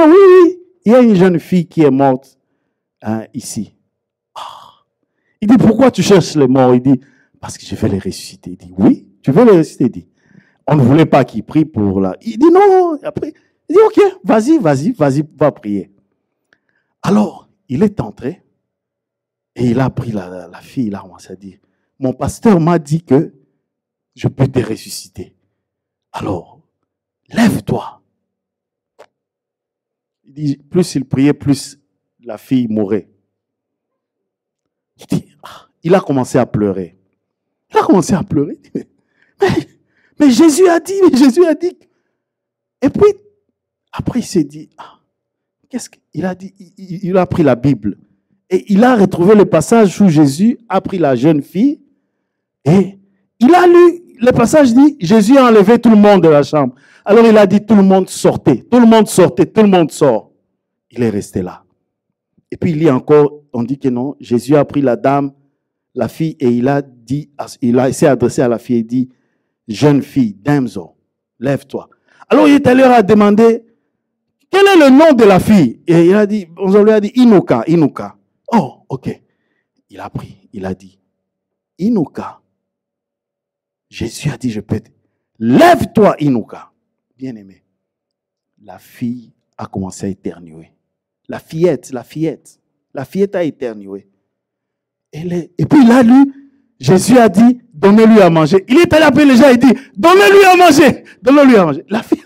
oui. Il y a une jeune fille qui est morte ici. Il dit, pourquoi tu cherches les morts? Il dit, parce que je vais les ressusciter. Il dit, oui, tu veux les ressusciter? Il dit, on ne voulait pas qu'il prie pour la... Il dit, non. Après, il dit, ok, vas-y, va prier. Alors, il est entré et il a pris la fille, il a commencé à dire, mon pasteur m'a dit que je peux te ressusciter. Alors, lève-toi. Il dit, plus il priait, plus la fille mourait. Il a commencé à pleurer. Mais Jésus a dit. Et puis, après, il s'est dit, qu'est-ce qu'il a dit? Il a pris la Bible. Et il a retrouvé le passage où Jésus a pris la jeune fille. Et il a lu, le passage dit, Jésus a enlevé tout le monde de la chambre. Alors il a dit, tout le monde sortait. Tout le monde sort. Il est resté là. Et puis il lit encore, on dit que non, Jésus a pris la dame, la fille, et il s'est adressé à la fille et dit, jeune fille, damsel, lève-toi. Alors il est allé à demander, quel est le nom de la fille? Et on lui a dit, Inuka. Oh, ok. Il a pris, il a dit, Inuka. Jésus a dit, je peux te... Lève-toi, Inuka. Bien aimé. La fille a commencé à éternuer. La fillette a éternué. Et puis il a lu, Jésus a dit, donnez-lui à manger. Il est allé appeler les gens et dit, donnez-lui à manger. La fille,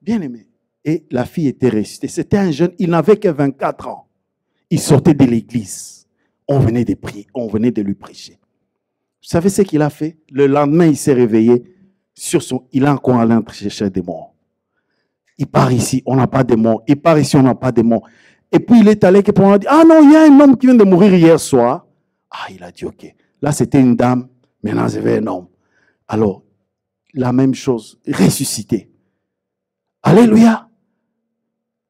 bien aimé. Et la fille était ressuscitée. C'était un jeune, il n'avait que 24 ans. Il sortait de l'église. On venait de prier, on venait de lui prêcher. Vous savez ce qu'il a fait? Le lendemain, il s'est réveillé. Il a encore allé chercher des morts. Il part ici, on n'a pas de morts. Il part ici, on n'a pas de morts. Et puis il est allé, on a dit, ah non, il y a un homme qui vient de mourir hier soir. Il a dit, ok. Là, c'était une dame, maintenant, c'était un homme. Alors, la même chose, ressuscité. Alléluia.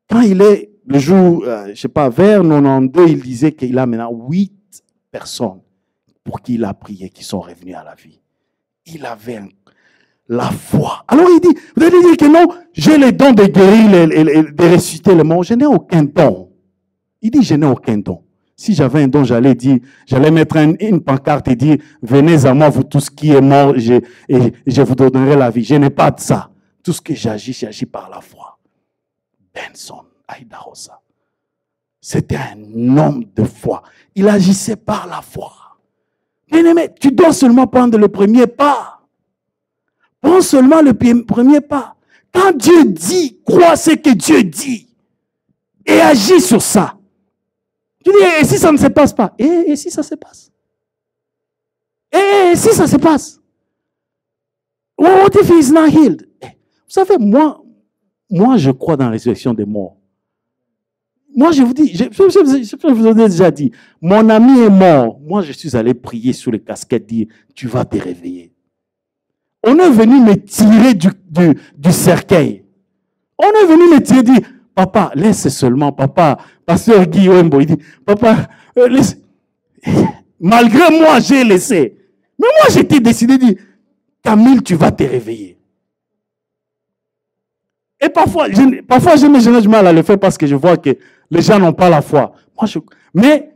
Quand il est, le jour, je ne sais pas, vers 92, il disait qu'il a maintenant 8 personnes pour qui il a prié, qui sont revenus à la vie. Il avait la foi. Alors il dit, vous allez dire que non, j'ai les dons de guérir, de ressusciter les morts. Je n'ai aucun don. Il dit, je n'ai aucun don. Si j'avais un don, j'allais mettre une pancarte et dire, venez à moi, vous tous qui êtes morts, et je vous donnerai la vie. Je n'ai pas de ça. Tout ce que j'agis par la foi. Benson Idaho, c'était un homme de foi. Il agissait par la foi. Bien-aimé, tu dois seulement prendre le premier pas. Prends seulement le premier pas. Quand Dieu dit, crois ce que Dieu dit. Et agis sur ça. Tu dis, et si ça ne se passe pas? Et si ça se passe? Et si ça se passe? What if he's not healed? Vous savez, moi, je crois dans la résurrection des morts. Moi, je vous dis, je vous ai déjà dit, mon ami est mort. Moi, je suis allé prier sur les casquettes, dire, tu vas te réveiller. On est venu me tirer du cercueil. On est venu me tirer, dire, papa, laisse seulement, papa, pasteur Guy Wembo, il dit, papa, laisse. Malgré moi, j'ai laissé. Mais moi, j'étais décidé de dire, Camille, tu vas te réveiller. Et parfois, j'ai du mal à le faire parce que je vois que les gens n'ont pas la foi. Mais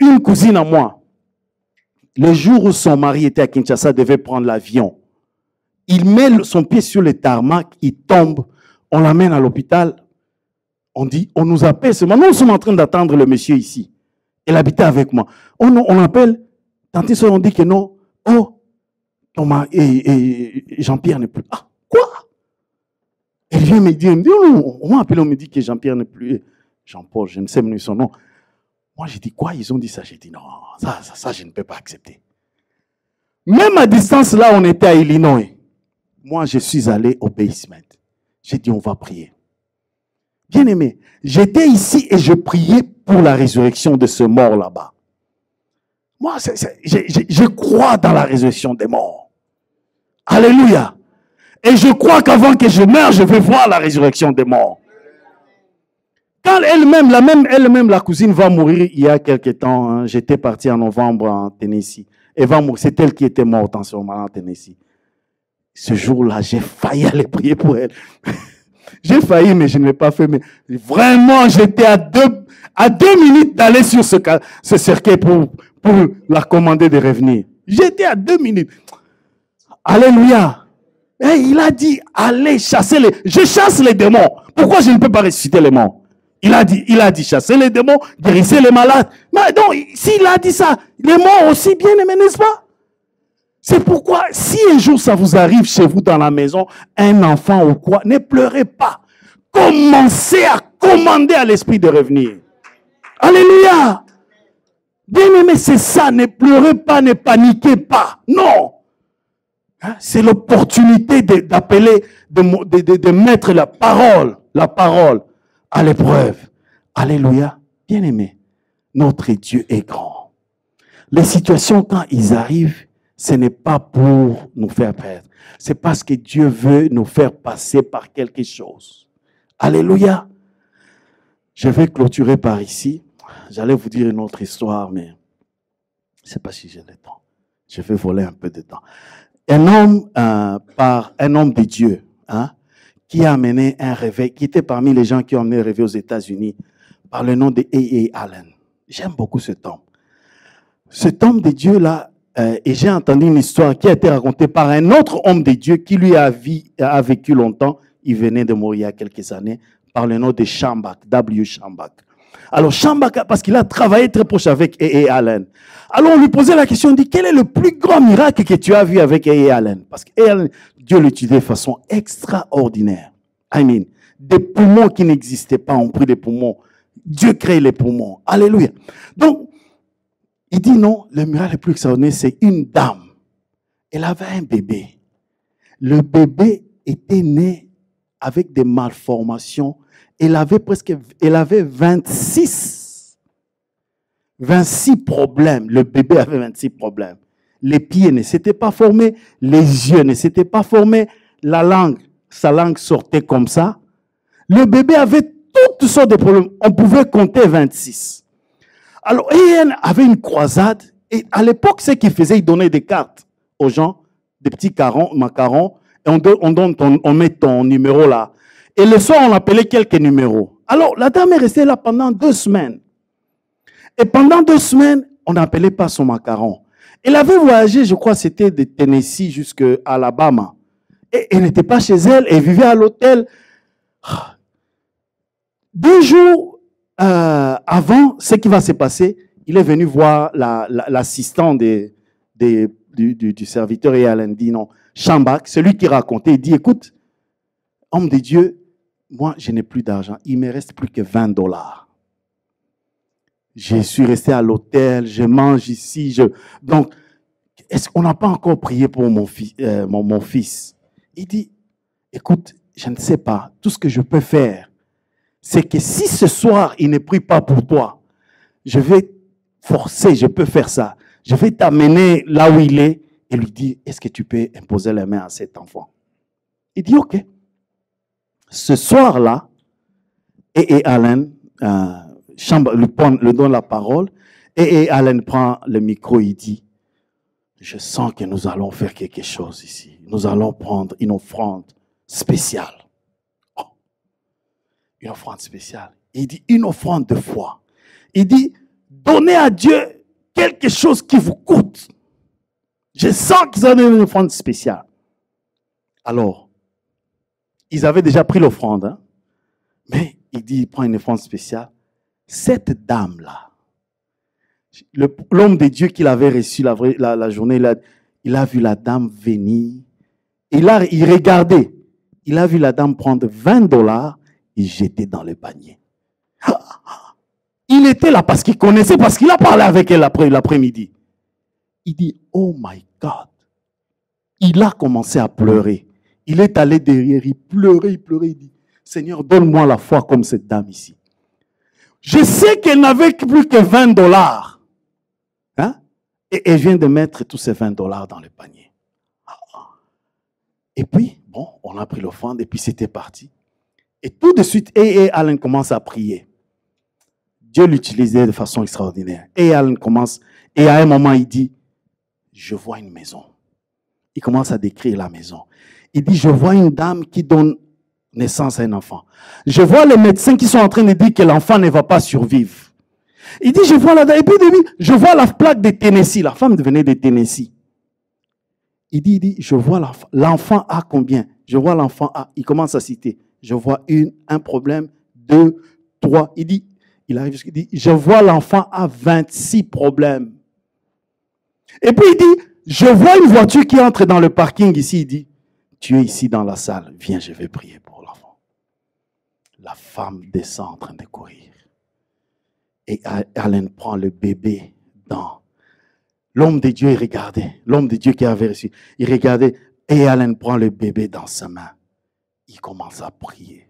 une cousine à moi, le jour où son mari était à Kinshasa, devait prendre l'avion. Il met son pied sur le tarmac, il tombe, on l'amène à l'hôpital. On dit, on nous appelle. Maintenant, nous sommes en train d'attendre le monsieur ici. Elle habitait avec moi. On appelle. Tantôt, on dit que non. Oh, Jean-Pierre n'est plus. Ah, quoi? Elle vient me dire, non, on m'a appelé, on me dit que Jean-Pierre n'est plus. Jean-Paul, je ne sais même son nom. Moi, j'ai dit quoi? Ils ont dit ça. J'ai dit non, ça, je ne peux pas accepter. Même à distance, là, on était à Illinois. Moi, je suis allé au basement. J'ai dit, on va prier. Bien aimé, j'étais ici et je priais pour la résurrection de ce mort là-bas. Moi, je crois dans la résurrection des morts. Alléluia. Et je crois qu'avant que je meure, je vais voir la résurrection des morts. Quand elle-même, la cousine va mourir il y a quelques temps, hein, j'étais parti en novembre en Tennessee. Elle va mourir, c'est elle qui était morte en ce moment en Tennessee. Ce jour-là, j'ai failli aller prier pour elle. J'ai failli, mais je ne l'ai pas fait. Mais vraiment, j'étais à deux minutes d'aller sur ce cercueil pour la commander de revenir. J'étais à 2 minutes. Alléluia. Et il a dit, allez chasser je chasse les démons. Pourquoi je ne peux pas ressusciter les morts? Il a dit, chassez les démons, guérissez les malades. Mais donc, s'il a dit ça, les morts aussi bien aimés, n'est-ce pas? C'est pourquoi, si un jour ça vous arrive chez vous dans la maison, un enfant ou quoi, ne pleurez pas. Commencez à commander à l'esprit de revenir. Alléluia. Bien-aimé, c'est ça. Ne pleurez pas, ne paniquez pas. Non. Hein? C'est l'opportunité d'appeler, de mettre la parole à l'épreuve. Alléluia. Bien-aimé, notre Dieu est grand. Les situations, quand ils arrivent, ce n'est pas pour nous faire perdre. C'est parce que Dieu veut nous faire passer par quelque chose. Alléluia. Je vais clôturer par ici. J'allais vous dire une autre histoire, mais je ne sais pas si j'ai le temps. Je vais voler un peu de temps. Un homme de Dieu, hein, qui a amené un réveil, qui était parmi les gens qui ont amené le réveil aux États-Unis, par le nom de A.A. Allen. J'aime beaucoup cet homme. Cet homme de Dieu-là, et j'ai entendu une histoire qui a été racontée par un autre homme de Dieu qui lui a vécu longtemps. Il venait de mourir il y a quelques années, par le nom de Schambach, W. Schambach. Alors Schambach, parce qu'il a travaillé très proche avec A.A. Allen. Alors on lui posait la question, on dit, quel est le plus grand miracle que tu as vu avec A.A. Allen? Parce que A.A. Allen, Dieu l'utilisait de façon extraordinaire. Amen. Des poumons qui n'existaient pas ont pris des poumons. Dieu crée les poumons. Alléluia. Donc, il dit non, le miracle le plus extraordinaire, c'est une dame. Elle avait un bébé. Le bébé était né avec des malformations. Elle avait 26 problèmes. Le bébé avait 26 problèmes. Les pieds ne s'étaient pas formés, les yeux ne s'étaient pas formés, sa langue sortait comme ça. Le bébé avait toutes sortes de problèmes. On pouvait compter 26. Alors, Ian avait une croisade, et à l'époque, ce qu'il faisait, il donnait des cartes aux gens, des petits macarons, et on met ton numéro là. Et le soir, on appelait quelques numéros. Alors, la dame est restée là pendant 2 semaines. Et pendant 2 semaines, on n'appelait pas son macaron. Elle avait voyagé, je crois, c'était de Tennessee jusqu'à Alabama. Et elle n'était pas chez elle, elle vivait à l'hôtel. 2 jours avant ce qui va se passer, il est venu voir l'assistant du serviteur et Alain dit non, Schambach, celui qui racontait, il dit écoute, homme de Dieu, moi je n'ai plus d'argent, il me reste plus que $20. Je suis resté à l'hôtel, je mange ici, donc est-ce qu'on n'a pas encore prié pour mon fils? Il dit écoute, je ne sais pas, tout ce que je peux faire, c'est que si ce soir, il ne prie pas pour toi, je vais forcer, je peux faire ça. Je vais t'amener là où il est et lui dire, est-ce que tu peux imposer la main à cet enfant? Il dit, ok. Ce soir-là, et Alain lui donne la parole Et Allen prend le micro, il dit, je sens que nous allons faire quelque chose ici. Nous allons prendre une offrande spéciale. Oh, une offrande spéciale. Il dit, une offrande de foi. Il dit, donnez à Dieu quelque chose qui vous coûte. Je sens qu'ils ont une offrande spéciale. Alors, ils avaient déjà pris l'offrande, hein? Mais il dit, il prend une offrande spéciale. Cette dame-là, l'homme de Dieu qu'il avait reçu la journée, il a vu la dame venir. Il regardait. Il a vu la dame prendre $20 et jeter dans le panier. Il était là parce qu'il connaissait, parce qu'il a parlé avec elle l'après-midi. Il dit, oh my God. Il a commencé à pleurer. Il est allé derrière, il pleurait. Il dit, Seigneur, donne-moi la foi comme cette dame ici. Je sais qu'elle n'avait plus que $20. Hein? Et elle vient de mettre tous ces $20 dans le panier. Et puis, bon, on a pris l'offrande et puis c'était parti. Et tout de suite, Allen commence à prier. Dieu l'utilisait de façon extraordinaire. Et Allen commence, et à un moment, il dit, je vois une maison. Il commence à décrire la maison. Il dit, je vois une dame qui donne naissance à un enfant. Je vois les médecins qui sont en train de dire que l'enfant ne va pas survivre. Il dit, je vois la dame, et puis je vois la plaque de Tennessee. La femme venait de Tennessee. Il dit, je vois l'enfant a combien? Je vois l'enfant a, il commence à citer. Je vois un problème, 2, 3. Il dit, il dit, je vois l'enfant a 26 problèmes. Et puis il dit, je vois une voiture qui entre dans le parking ici. Il dit, tu es ici dans la salle. Viens, je vais prier pour l'enfant. La femme descend en train de courir. Et Allen prend le bébé dans. L'homme de Dieu, il regardait. L'homme de Dieu qui avait reçu. Il regardait. Et Allen prend le bébé dans sa main. Il commence à prier.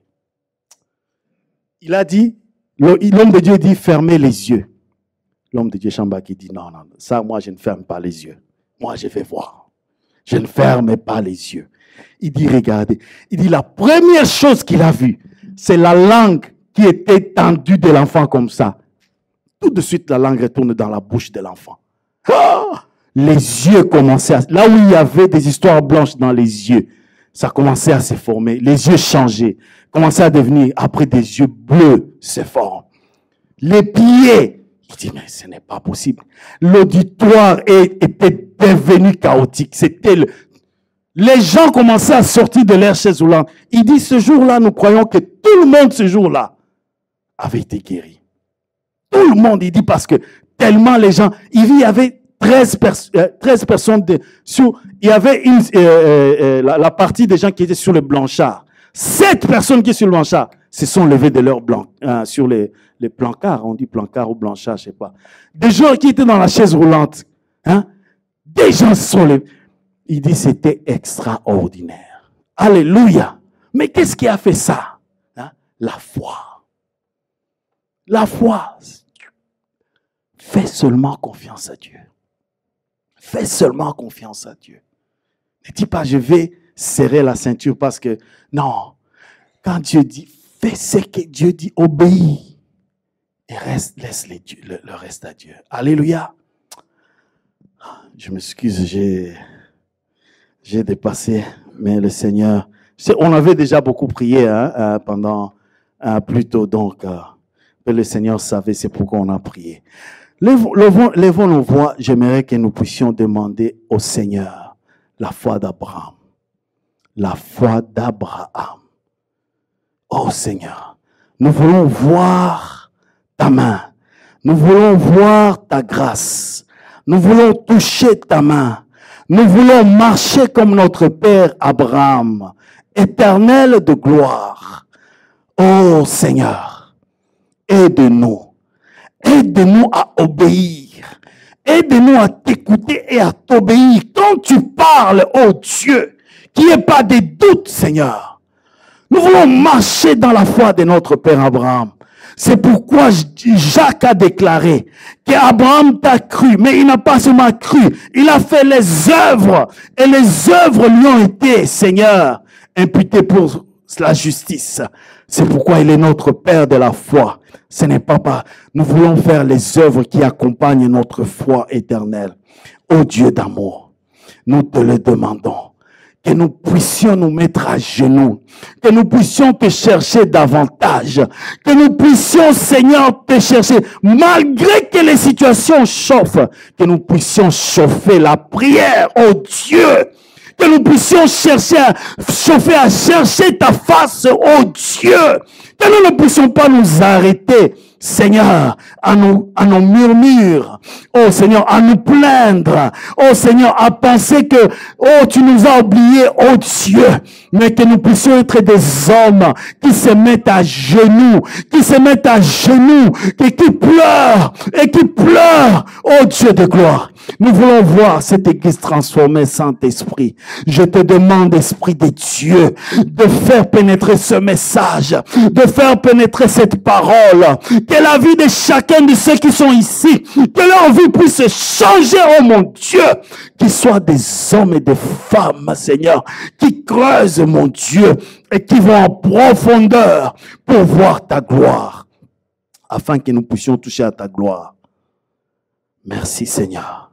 Il a dit, l'homme de Dieu dit, fermez les yeux. L'homme de Dieu, Chamba, qui dit, non, ça, moi, je ne ferme pas les yeux. Moi, je vais voir. Je ne ferme pas les yeux. Il dit, regardez. Il dit, la première chose qu'il a vue, c'est la langue qui était tendue de l'enfant comme ça. Tout de suite, la langue retourne dans la bouche de l'enfant. Ah! Les yeux commençaient à... Là où il y avait des histoires blanches dans les yeux, ça commençait à se former. Les yeux changeaient. Commençaient à devenir, après des yeux bleus se forment. Les pieds... Il dit, mais ce n'est pas possible. L'auditoire était devenu chaotique. Les gens commençaient à sortir de leur chaise roulante. Il dit, ce jour-là, nous croyons que tout le monde, ce jour-là, avait été guéri. Tout le monde, il dit, parce que tellement les gens, il y avait 13 personnes, il y avait la partie des gens qui étaient sur le blanchard. 7 personnes qui étaient sur le blanchard se sont levées de leur blanc, sur les plancards, on dit plancard ou blanchard, je ne sais pas. Des gens qui étaient dans la chaise roulante, hein? Des gens se sont levés. Il dit, c'était extraordinaire. Alléluia. Mais qu'est-ce qui a fait ça? Hein? La foi. La foi. Fais seulement confiance à Dieu. Fais seulement confiance à Dieu. Ne dis pas, je vais serrer la ceinture parce que, non. Quand Dieu dit, fais ce que Dieu dit, obéis. Et laisse le reste à Dieu. Alléluia. Je m'excuse, j'ai dépassé, mais le Seigneur, on avait déjà beaucoup prié pendant plus tôt, donc le Seigneur savait, c'est pourquoi on a prié. Levons nos voix, j'aimerais que nous puissions demander au Seigneur la foi d'Abraham. La foi d'Abraham. Oh Seigneur, nous voulons voir ta main. Nous voulons voir ta grâce. Nous voulons toucher ta main. Nous voulons marcher comme notre Père Abraham, éternel de gloire. Oh Seigneur, aide-nous. Aide-nous à obéir. Aide-nous à t'écouter et à t'obéir. Quand tu parles, oh Dieu, qu'il n'y ait pas de doute, Seigneur. Nous voulons marcher dans la foi de notre Père Abraham. C'est pourquoi Jacques a déclaré qu'Abraham t'a cru, mais il n'a pas seulement cru, il a fait les œuvres, et les œuvres lui ont été, Seigneur, imputées pour la justice. C'est pourquoi il est notre Père de la foi. Ce n'est pas par... Nous voulons faire les œuvres qui accompagnent notre foi éternelle. Ô Dieu d'amour, nous te le demandons. Que nous puissions nous mettre à genoux, que nous puissions te chercher davantage, que nous puissions, Seigneur, te chercher, malgré que les situations chauffent, que nous puissions chauffer la prière, oh Dieu, que nous puissions chercher à chauffer, à chercher ta face, oh Dieu, que nous ne puissions pas nous arrêter, Seigneur, à nos murmures, oh Seigneur, à nous plaindre, oh Seigneur, à penser que, oh, tu nous as oubliés, oh Dieu, mais que nous puissions être des hommes qui se mettent à genoux, et qui pleurent, oh Dieu de gloire. Nous voulons voir cette église transformée, Saint-Esprit. Je te demande, Esprit de Dieu, de faire pénétrer ce message, de faire pénétrer cette parole, que la vie de chacun de ceux qui sont ici, que leur vie puisse changer, oh mon Dieu, qu'ils soient des hommes et des femmes, Seigneur, qui creusent, mon Dieu, et qui vont en profondeur pour voir ta gloire, afin que nous puissions toucher à ta gloire. Merci, Seigneur.